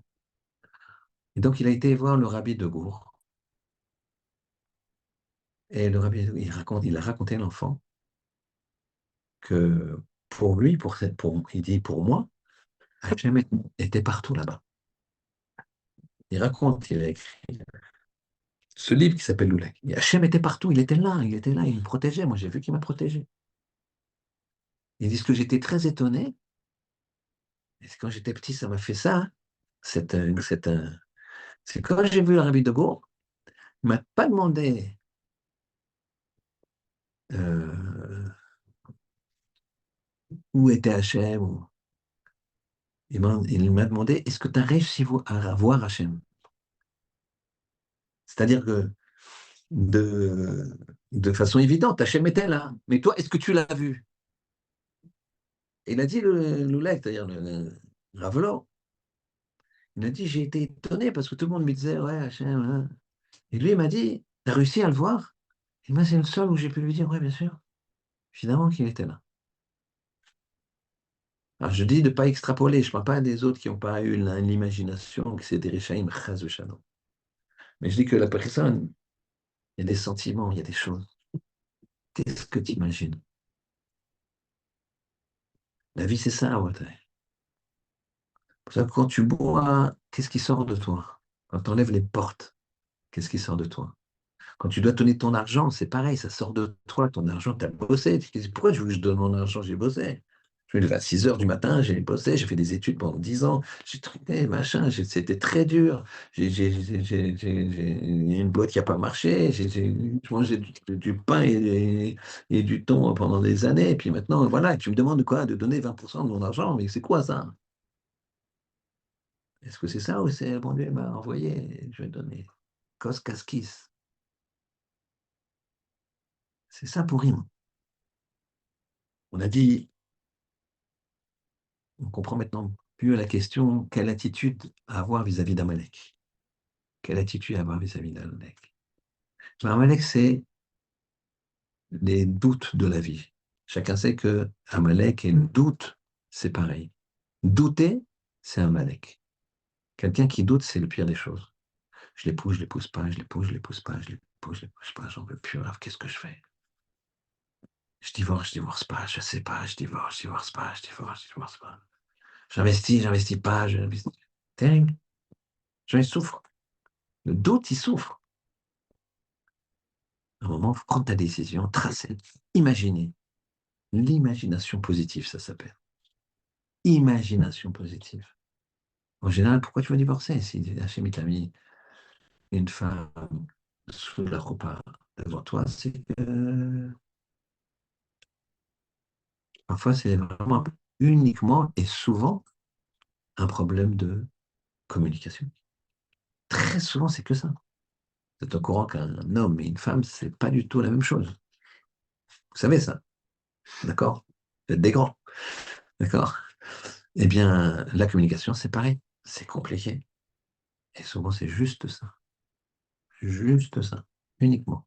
Speaker 1: Et donc il a été voir le rabbi de Gour. Et le rabbi, il a raconté à l'enfant que pour lui, il dit pour moi, Hachem était partout là-bas. Il a écrit ce livre qui s'appelle Loulek. Et Hachem était partout, il était là, il me protégeait. Moi, j'ai vu qu'il m'a protégé. Il dit ce que j'étais très étonné, et quand j'étais petit, ça m'a fait ça. Hein. C'est quand j'ai vu le rabbi de Gour, il ne m'a pas demandé euh, où était Hachem. Il m'a demandé est-ce que tu as réussi à voir Hachem? C'est-à-dire que de, de façon évidente, Hachem était là. Mais toi, est-ce que tu l'as vu? Et il a dit le Loulek, c'est-à-dire le Ravelo, il a dit j'ai été étonné parce que tout le monde me disait ouais, Hachem. Hein. Et lui, il m'a dit t'as réussi à le voir? Et moi, c'est le seul où j'ai pu lui dire ouais, bien sûr. Évidemment qu'il était là. Alors, je dis de ne pas extrapoler, je ne parle pas des autres qui n'ont pas eu l'imagination, que c'est des Rishaïm, chas de shalom. Mais je dis que la personne, il y a des sentiments, il y a des choses. Qu'est-ce que tu imagines? La vie, c'est ça, ouais. Pour ça, quand tu bois, qu'est-ce qui sort de toi? Quand tu enlèves les portes, qu'est-ce qui sort de toi? Quand tu dois donner ton argent, c'est pareil, ça sort de toi, ton argent, tu as bossé. Tu te dis, pourquoi je veux que je donne mon argent? J'ai bossé. Je me lève à 6 heures du matin, j'ai bossé, j'ai fait des études pendant 10 ans, j'ai truqué, machin, c'était très dur. J'ai une boîte qui n'a pas marché, je mangeais du pain et du thon pendant des années, et puis maintenant, voilà, tu me demandes quoi? De donner 20% de mon argent, mais c'est quoi ça? Est-ce que c'est ça ou c'est bon Dieu m'a envoyé, je vais donner? Kos Kaskis. C'est ça pour rime. On a dit, on comprend maintenant plus la question, quelle attitude à avoir vis-à-vis d'Amalek? Quelle attitude à avoir vis-à-vis d'Amalek? Amalek, c'est les doutes de la vie. Chacun sait que Amalek et le doute, c'est pareil. Douter, c'est Amalek. Quelqu'un qui doute, c'est le pire des choses. Je l'épouse pas, je l'épouse, je l'épouse pas, je l'épouse pas, j'en veux plus. Alors qu'est-ce que je fais? Je divorce pas, je sais pas, je divorce pas, je divorce pas. J'investis pas, j'investis. Terrible. Les gens, ils souffrent. Le doute, il souffre. À un moment, prends ta décision, tracer, imaginer. L'imagination positive, ça s'appelle. Imagination positive. En général, pourquoi tu vas divorcer si Hachem t'a mis une femme sous la roupa devant toi, c'est que Parfois, c'est vraiment uniquement et souvent un problème de communication. Très souvent, c'est que ça. Vous êtes au courant qu'un homme et une femme, c'est pas du tout la même chose. Vous savez ça, d'accord? Vous êtes des grands, d'accord? Eh bien, la communication, c'est pareil. C'est compliqué. Et souvent, c'est juste ça. Juste ça. Uniquement.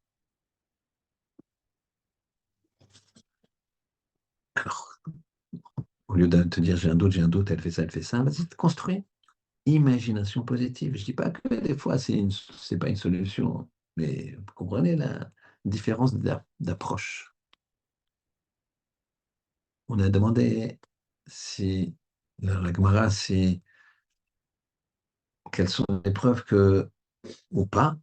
Speaker 1: Alors, au lieu de te dire j'ai un doute, elle fait ça, vas-y, construis. Imagination positive. Je dis pas que des fois, c'est pas une solution, mais vous comprenez la différence d'approche. On a demandé si, la Gemara, si, quelles sont les preuves que, ou pas,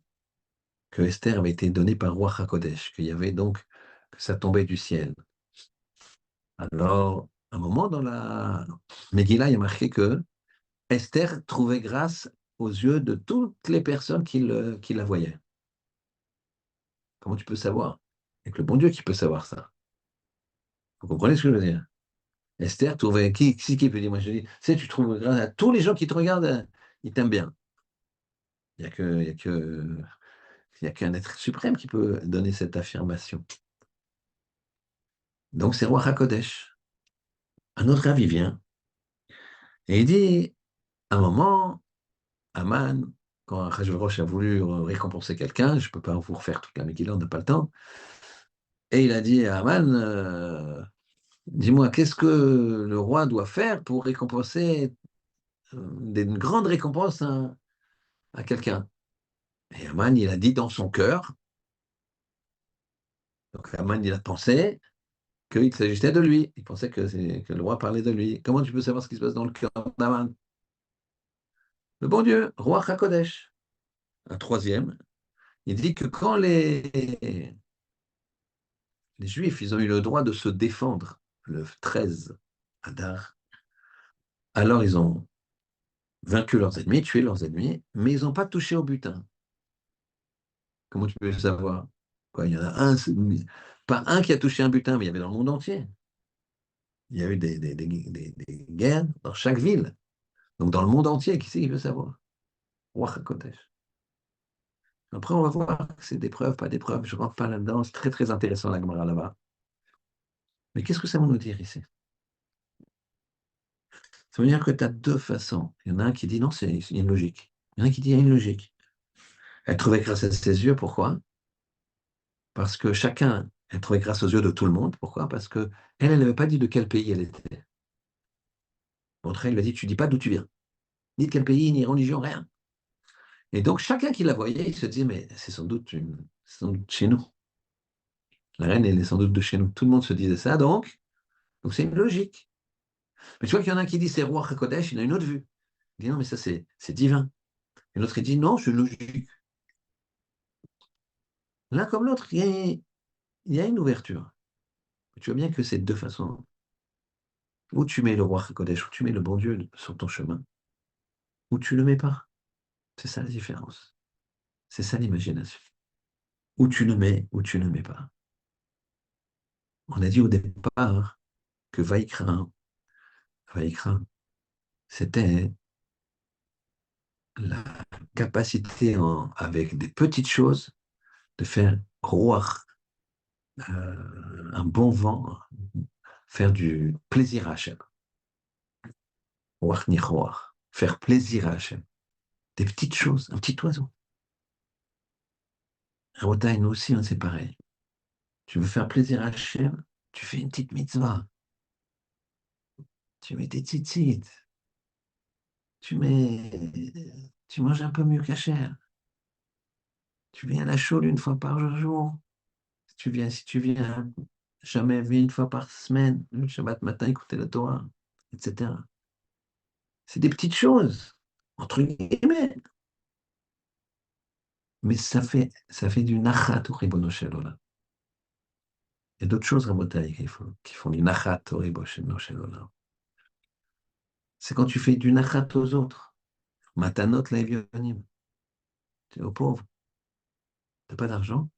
Speaker 1: que Esther avait été donnée par roi HaKodesh, qu'il y avait donc, que ça tombait du ciel. Alors, à un moment dans la Megillah, il y a marqué que Esther trouvait grâce aux yeux de toutes les personnes qui la voyaient. Comment tu peux savoir? Avec le bon Dieu qui peut savoir ça. Vous comprenez ce que je veux dire? Esther trouvait, qui peut dire? Moi je dis, tu sais, tu trouves grâce à tous les gens qui te regardent, ils t'aiment bien. Il n'y a que, il y a que, il y a qu'un être suprême qui peut donner cette affirmation. Donc c'est roi HaKodesh. Un autre avis vient et il dit, à un moment, Aman, quand Achashverosh a voulu récompenser quelqu'un, je ne peux pas vous refaire toute la Megillah, on n'a pas le temps, et il a dit à Aman, dis-moi, qu'est-ce que le roi doit faire pour récompenser une grande récompense à quelqu'un? Et Aman, il a dit dans son cœur, donc Aman, il a pensé qu'il s'agissait de lui. Il pensait que le roi parlait de lui. Comment tu peux savoir ce qui se passe dans le cœur d'Aman? Le bon Dieu, roi Hakodesh. Un troisième, il dit que quand les Juifs, ils ont eu le droit de se défendre le 13 Adar, alors ils ont vaincu leurs ennemis, tué leurs ennemis, mais ils n'ont pas touché au butin. Comment tu peux le savoir? Quoi, il y en a un, pas un qui a touché un butin, mais il y avait dans le monde entier. Il y a eu des guerres dans chaque ville. Donc dans le monde entier, qui c'est qui veut savoir? Roi HaKodesh. Après, on va voir que c'est des preuves, pas des preuves. Je ne rentre pas là-dedans. C'est très, très intéressant, la Gemara là-bas. Mais qu'est-ce que ça veut nous dire ici? Ça veut dire que tu as deux façons. Il y en a un qui dit non, il y a une logique. Il y en a un qui dit il y a une logique. Elle trouvait grâce à ses yeux, pourquoi? Parce que chacun, elle trouvait grâce aux yeux de tout le monde. Pourquoi? Parce que elle n'avait pas dit de quel pays elle était. Contre elle, il a dit, tu dis pas d'où tu viens. Ni de quel pays, ni religion, rien. Et donc, chacun qui la voyait, il se disait, mais c'est sans doute chez nous. La reine, elle est sans doute de chez nous. Tout le monde se disait ça, donc c'est une logique. Mais tu vois qu'il y en a un qui dit, c'est roi Hakodesh, il a une autre vue. Il dit, non, mais ça, c'est divin. Et l'autre, il dit, non, c'est logique. L'un comme l'autre, il y a une ouverture. Tu vois bien que c'est deux façons. Où tu mets le roi Hakodesh, où tu mets le bon Dieu sur ton chemin, ou tu le mets pas. C'est ça la différence. C'est ça l'imagination. Où tu le mets, ou tu ne le mets pas. On a dit au départ que Vaikra, c'était la capacité avec des petites choses de faire croire un bon vent, faire du plaisir à Hachem. Roach nichoach, faire plaisir à Hachem. Des petites choses, un petit oiseau. Rabotai, nous aussi, c'est pareil. Tu veux faire plaisir à Hachem, tu fais une petite mitzvah. Tu mets tes tzitzit. Tu mets, tu manges un peu mieux qu'Hachem. Tu viens à la chaude une fois par jour. Si tu viens jamais vu une fois par semaine, le Shabbat matin, écouter la Torah, etc. C'est des petites choses, entre guillemets. Mais ça fait du nachat au ribono shel olam. Il y a d'autres choses, Rabotai, qui font du nachat au ribono shel olam. C'est quand tu fais du nachat aux autres. Matanot laevionim. Tu es aux pauvres. Tu n'as pas d'argent.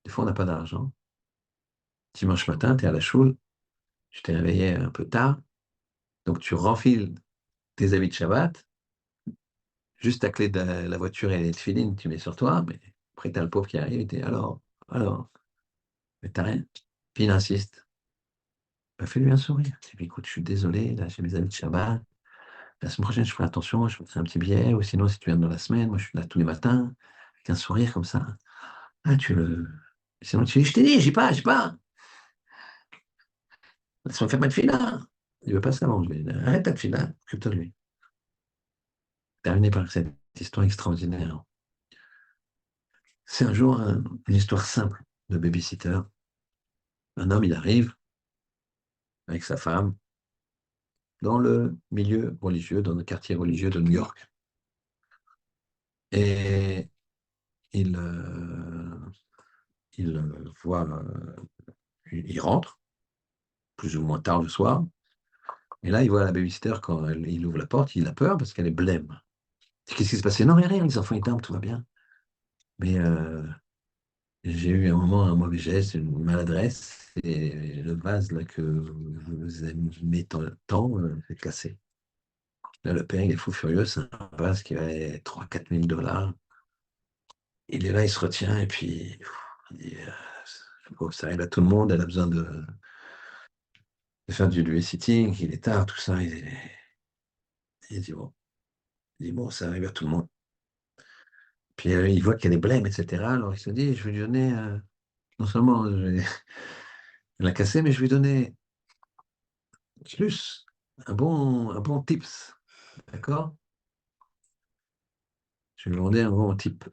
Speaker 1: Des fois, on n'a pas d'argent. Dimanche matin, tu es à la choule. tu t'es réveillé un peu tard, donc tu renfiles tes habits de Shabbat, juste ta clé de la voiture et les tefilines, tu mets sur toi, mais après t'as le pauvre qui arrive et t'es alors, mais t'as rien. Puis il insiste. Bah, fais-lui un sourire. Et puis écoute, je suis désolé, là j'ai mes habits de Shabbat. La semaine prochaine, je ferai attention, je ferai un petit billet, ou sinon, si tu viens dans la semaine, moi je suis là tous les matins, avec un sourire comme ça. Ah, tu le. Sinon, tu dis, je t'ai dit, j'ai pas. Laisse-moi faire ma fila. Il veut pas ça manger. Arrête ta fila, occupe-toi de lui. Terminé par cette histoire extraordinaire. C'est un jour une histoire simple de babysitter. Un homme, il arrive avec sa femme dans le milieu religieux, dans le quartier religieux de New York. Et il, voit, il rentre, plus ou moins tard le soir. Et là, il voit la babysitter quand il ouvre la porte, il a peur parce qu'elle est blême. Qu'est-ce qui se passait? Non, mais rien, les enfants, ils dorment, tout va bien. Mais j'ai eu un moment un mauvais geste, une maladresse, et le vase là, que vous aimez tant est cassé. Là, le père, il est fou furieux, c'est un vase qui valait 3 000 à 4 000 $. Il est là, il se retient, et puis il dit, bon, ça arrive à tout le monde, elle a besoin de faire du babysitting, il est tard, tout ça. Il dit, bon, ça arrive à tout le monde. Puis il voit qu'elle est blême, etc. Alors il se dit, je vais lui donner, non seulement je vais la casser, mais je vais lui donner plus un bon tips. D'accord? Je vais lui demander un bon tip.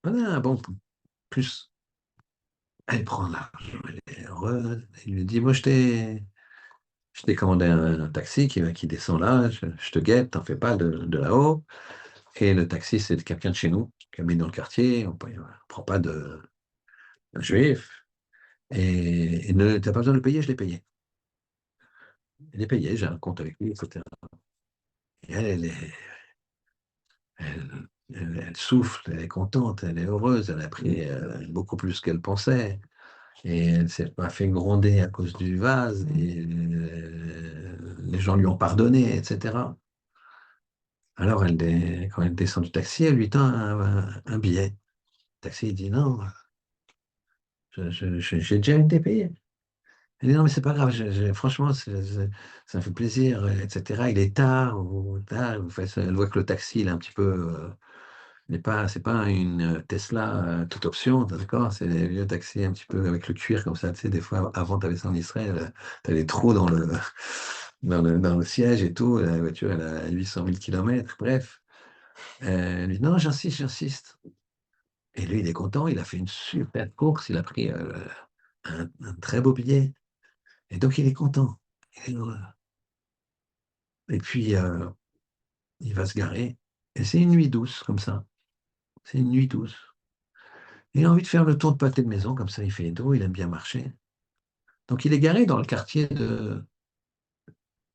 Speaker 1: Voilà, un bon plus. Elle prend l'argent, elle est heureuse. Il lui dit, moi je t'ai commandé un taxi qui descend là, je te guette, t'en fais pas de là-haut. Et le taxi, c'est quelqu'un de chez nous, qui habite dans le quartier, on ne prend pas de un juif. Et t'as pas besoin de le payer, je l'ai payé. Il est payé, j'ai un compte avec lui, etc. Et elle souffle, elle est contente, elle est heureuse, elle a pris beaucoup plus qu'elle pensait. Et elle ne s'est pas fait gronder à cause du vase. Et les gens lui ont pardonné, etc. Alors, quand elle descend du taxi, elle lui tend un billet. Le taxi, il dit non, j'ai déjà été payé. Elle dit non, mais c'est pas grave, franchement, ça me fait plaisir, etc. Il est tard, elle voit que le taxi, il est un petit peu. C'est pas une Tesla toute option, d'accord? C'est des vieux taxis un petit peu avec le cuir comme ça. Tu sais, des fois, avant, tu avais ça en Israël, tu as des trous dans le siège et tout. La voiture, elle a 800 000 kilomètres. Bref. Elle dit non, j'insiste. Et lui, il est content, il a fait une super course, il a pris un très beau billet. Et donc, il est content. Il est heureux. Et puis, il va se garer. Et c'est une nuit douce, comme ça. C'est une nuit douce. Il a envie de faire le tour de pâté de maison, comme ça, il fait dos, il aime bien marcher. Donc, il est garé dans le quartier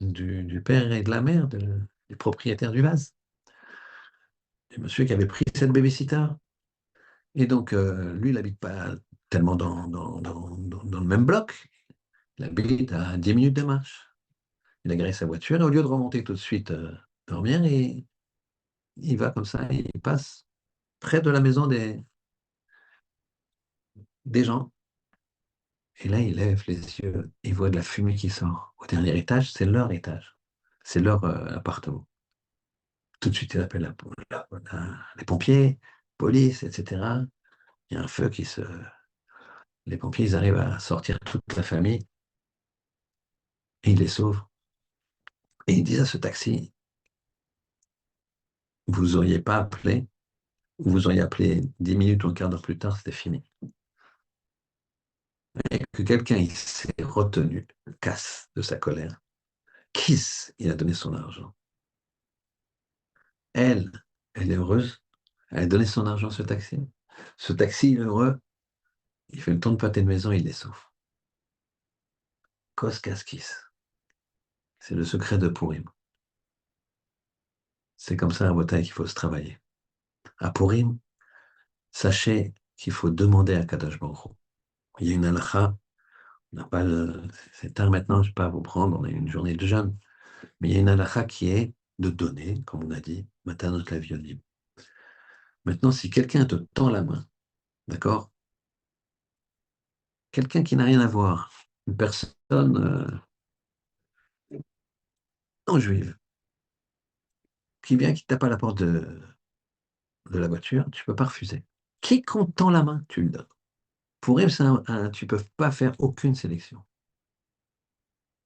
Speaker 1: du père et de la mère, du propriétaire du vase, du monsieur qui avait pris cette babysitter. Et donc, lui, il n'habite pas tellement dans le même bloc. Il habite à 10 minutes de marche. Il a garé sa voiture et au lieu de remonter tout de suite dormir, il va comme ça, il passe près de la maison des gens. Et là, il lève les yeux, il voit de la fumée qui sort. Au dernier étage, c'est leur étage. C'est leur appartement. Tout de suite, il appelle les pompiers, police, etc. Il y a un feu qui se. Les pompiers, ils arrivent à sortir toute la famille et ils les sauvent. Et ils disent à ce taxi, vous auriez pas appelé, ou vous auriez appelé 10 minutes ou un quart d'heure plus tard, c'était fini. Et que quelqu'un il s'est retenu, casse de sa colère. Kiss, il a donné son argent. Elle, elle est heureuse. Elle a donné son argent à ce taxi. Ce taxi, il est heureux. Il fait le tour de pâté de maison, il les sauve. Kos Kiss. C'est le secret de Purim. C'est comme ça à Bretagne qu'il faut se travailler. À Purim, sachez qu'il faut demander à Kadosh Baruch Hu. Il y a une halakha On n'a pas c'est tard maintenant, je ne vais pas vous prendre, on a une journée de jeûne. Mais il y a une halakha qui est de donner, comme on a dit, matanot lavionim. Maintenant, si quelqu'un te tend la main, d'accord? Quelqu'un qui n'a rien à voir, une personne non juive, qui vient, qui tape à la porte de la voiture, tu ne peux pas refuser. Quiconque tend la main, tu le donnes. Pour elle, tu ne peux pas faire aucune sélection.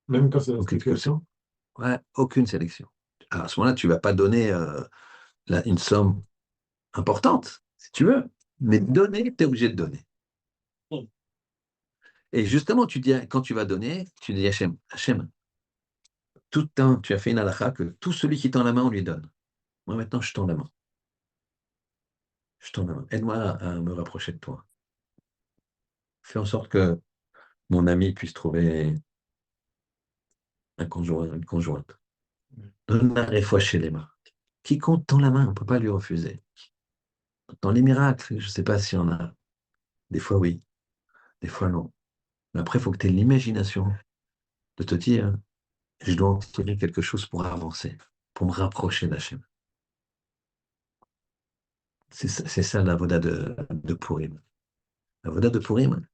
Speaker 3: Même quand c'est la
Speaker 1: Aucune
Speaker 3: situation.
Speaker 1: sélection? Ouais, aucune sélection. Alors, à ce moment-là, tu ne vas pas donner une somme importante, si tu veux, mais donner, tu es obligé de donner. Et justement, tu dis, quand tu vas donner, tu dis Hachem, Hachem, tu as fait une halakha que tout celui qui tend la main, on lui donne. Moi, maintenant, je tends la main. Je tends la main. Aide-moi à me rapprocher de toi. Fais en sorte que mon ami puisse trouver un conjoint, une conjointe. Donne la réfoua chez les mains. Quiconque tend la main, on ne peut pas lui refuser. Dans les miracles, je ne sais pas s'il y en a. Des fois, oui. Des fois, non. Mais après, il faut que tu aies l'imagination de te dire, je dois en tirer quelque chose pour avancer, pour me rapprocher d'Hachem. C'est ça la voda de Purim. La voda de Purim,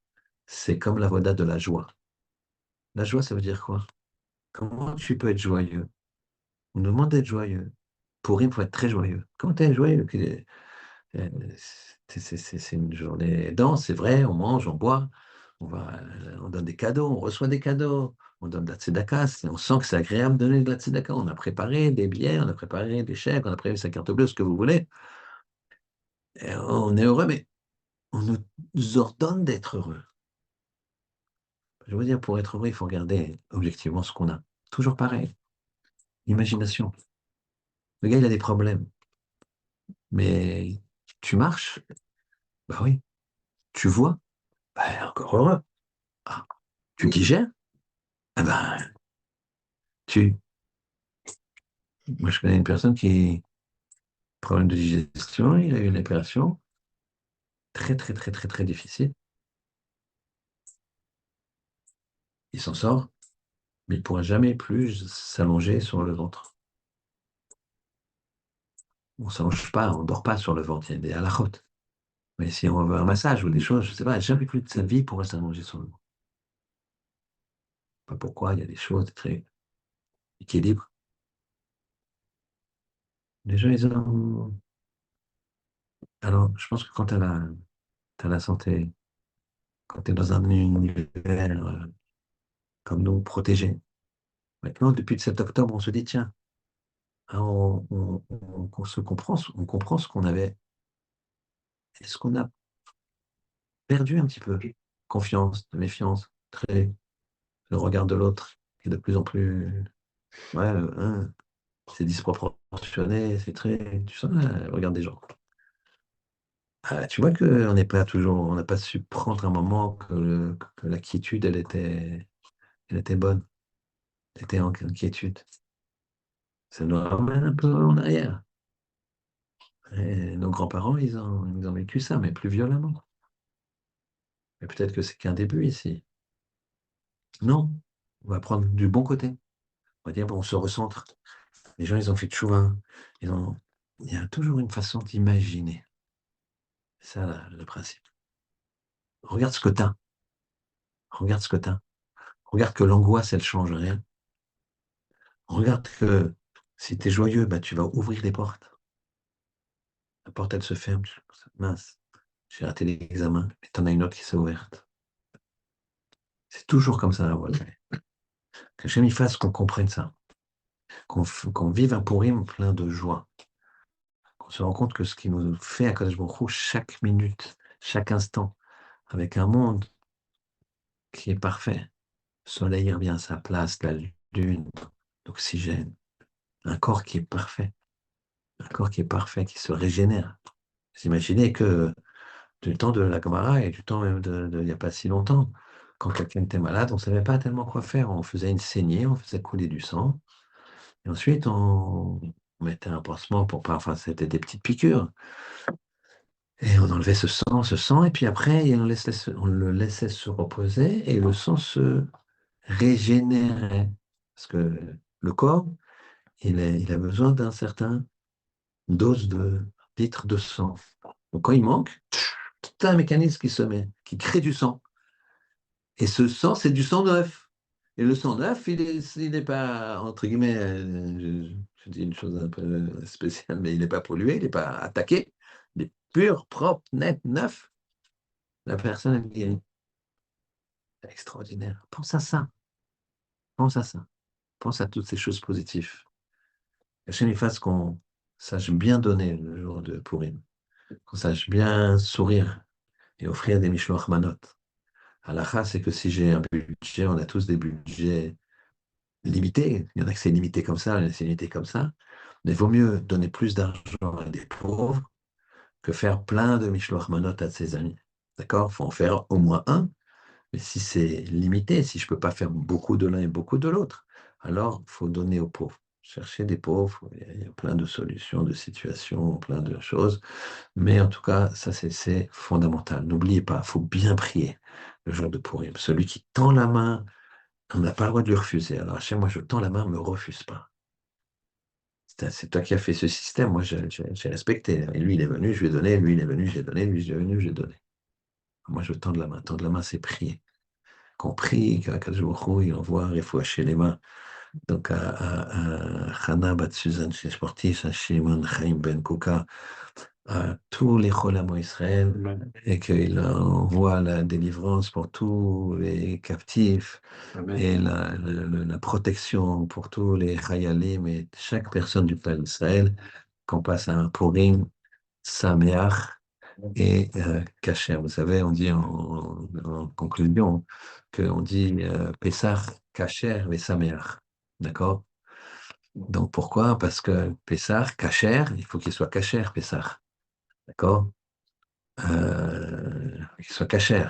Speaker 1: c'est comme la voda de la joie. La joie, ça veut dire quoi? Comment tu peux être joyeux? On nous demande d'être joyeux. Purim, il faut être très joyeux. Comment tu es joyeux? Euh, c'est une journée dense, c'est vrai, on mange, on boit, on donne des cadeaux, on reçoit des cadeaux, on donne de la tzedaka, on sent que c'est agréable de donner de la tzedaka. On a préparé des billets, on a préparé des chèques, on a préparé sa carte bleue, ce que vous voulez. Et on est heureux, mais on nous ordonne d'être heureux. Je veux dire, pour être heureux, il faut regarder objectivement ce qu'on a. Toujours pareil. Imagination. Le gars, il a des problèmes. Mais tu marches, bah oui. Tu vois, bah encore heureux. Ah, tu digères, ah ben, tu. Moi, je connais une personne qui a problème de digestion, il a eu une opération très, très, très, très, très difficile. Il s'en sort, mais il ne pourra jamais plus s'allonger sur le ventre. On ne s'allonge pas, on ne dort pas sur le ventre, il y a des halakhot. Mais si on veut un massage ou des choses, je ne sais pas, jamais plus de sa vie pourra s'allonger sur le ventre. Pas pourquoi, il y a des choses très équilibrées. Les gens, ils ont. Alors, je pense que quand t'as la santé, quand tu es dans un univers comme nous, protégé. Maintenant, depuis le 7 octobre, on se dit, tiens, hein, on comprend ce qu'on avait. Est-ce qu'on a perdu un petit peu confiance, de méfiance, très, le regard de l'autre est de plus en plus, ouais, hein, c'est disproportionné, c'est très, tu sens, le regard des gens. Ah, tu vois qu'on n'est pas toujours, on n'a pas su prendre un moment que la quiétude, elle était bonne, elle était en quiétude. Ça nous ramène un peu en arrière. Et nos grands-parents, ils ont vécu ça, mais plus violemment. Mais peut-être que c'est qu'un début ici. Non, on va prendre du bon côté. On va dire, bon, on se recentre. Les gens, ils ont fait tchouva. Il y a toujours une façon d'imaginer. C'est ça, le principe. Regarde ce que tu as. Regarde ce que tu as. Regarde que l'angoisse, elle change rien. Regarde que si tu es joyeux, bah, tu vas ouvrir des portes. La porte, elle se ferme. Mince, j'ai raté l'examen. Et tu en as une autre qui s'est ouverte. C'est toujours comme ça, voilà. Que j'aime il fasse qu'on comprenne ça. Qu'on vive un Purim plein de joie. Qu'on se rend compte que ce qui nous fait à Kadosh Baruch Hu chaque minute, chaque instant, avec un monde qui est parfait. Le soleil revient à sa place, la lune, l'oxygène, un corps qui est parfait, un corps qui est parfait, qui se régénère. Vous imaginez que du temps de la Gemara et du temps même il n'y a pas si longtemps, quand quelqu'un était malade, on ne savait pas tellement quoi faire. On faisait une saignée, on faisait couler du sang, et ensuite on mettait un pansement pour pas, enfin c'était des petites piqûres. Et on enlevait ce sang, et puis après, on le laissait se reposer, et le sang se régénérait. Parce que le corps, il a besoin d'un certain dose de litres de sang. Donc quand il manque, tout un mécanisme qui se met, qui crée du sang. Et ce sang, c'est du sang neuf. Et le sang neuf, il n'est pas, entre guillemets, je dis une chose un peu spéciale, mais il n'est pas pollué, il n'est pas attaqué. Il est pur, propre, net, neuf. La personne est guérie. C'est extraordinaire. Pense à ça. Pense à ça. Pense à toutes ces choses positives. Hachem, il fasse qu'on sache bien donner le jour de Purim, qu'on sache bien sourire et offrir des Mishloach Manot. Halakha, c'est que si j'ai un budget, on a tous des budgets limités. Il y en a que c'est limité comme ça, il y en a que c'est limité comme ça. Mais il vaut mieux donner plus d'argent à des pauvres que faire plein de Mishloach Manot à ses amis. D'accord? Il faut en faire au moins un. Mais si c'est limité, si je ne peux pas faire beaucoup de l'un et beaucoup de l'autre, alors il faut donner aux pauvres. Chercher des pauvres, il y a plein de solutions, de situations, plein de choses. Mais en tout cas, ça, c'est fondamental. N'oubliez pas, il faut bien prier le jour de Purim. Celui qui tend la main, on n'a pas le droit de lui refuser. Alors, chez moi, je tends la main, ne me refuse pas. C'est toi qui as fait ce système, moi, j'ai respecté. Et lui, il est venu, je lui ai donné, lui, il est venu, j'ai donné, lui, il est venu, j'ai donné. Moi, je tends de la main. Tendre la main, c'est prier. Qu'on prie, qu'Akadosh Baruch Hu, il envoie Refoua Shelema. Donc à Hana Bat Suzanne chez Sportif, à Shimon Chaim Ben Kouka, à tous les Cholam Israël, et qu'il envoie la délivrance pour tous les captifs, et la protection pour tous les Chayalim et chaque personne du peuple d'Israël, qu'on passe à un Purim Sameach et Kasher. Vous savez, on dit en conclusion qu'on dit Pessah, Kasher et Sameach. D'accord? Donc pourquoi? Parce que Pessah, Kasher, il faut qu'il soit Kasher, Pessah. D'accord? Qu'il soit Kasher.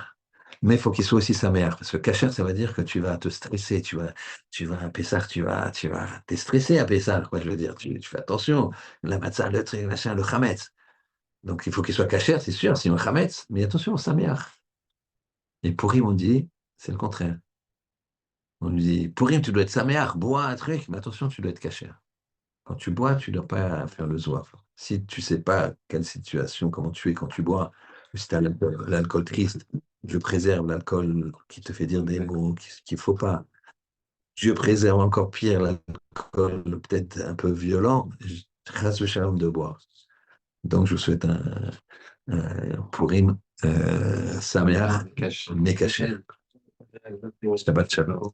Speaker 1: Mais il faut qu'il soit aussi Sameach. Parce que Kasher, ça veut dire que tu vas te stresser. Tu vas à Pessah, tu vas t'es stressé à Pessah, quoi, je veux dire. Tu fais attention. La matzah, le truc, machin, le chametz. Donc il faut qu'il soit Kasher, c'est sûr, sinon chametz. Mais attention, Sameach. Et Purim, on dit, c'est le contraire. On lui dit, Purim, tu dois être Sameach, bois un truc, mais attention, tu dois être Kasher. Quand tu bois, tu ne dois pas faire le zoaf. Si tu ne sais pas quelle situation, comment tu es quand tu bois, si tu as l'alcool triste, je préserve l'alcool qui te fait dire des mots qu'il ne faut pas. Je préserve encore pire l'alcool peut-être un peu violent, grâce au charme de boire. Donc, je vous souhaite un Purim Sameach, mais caché. Shabbat Shalom.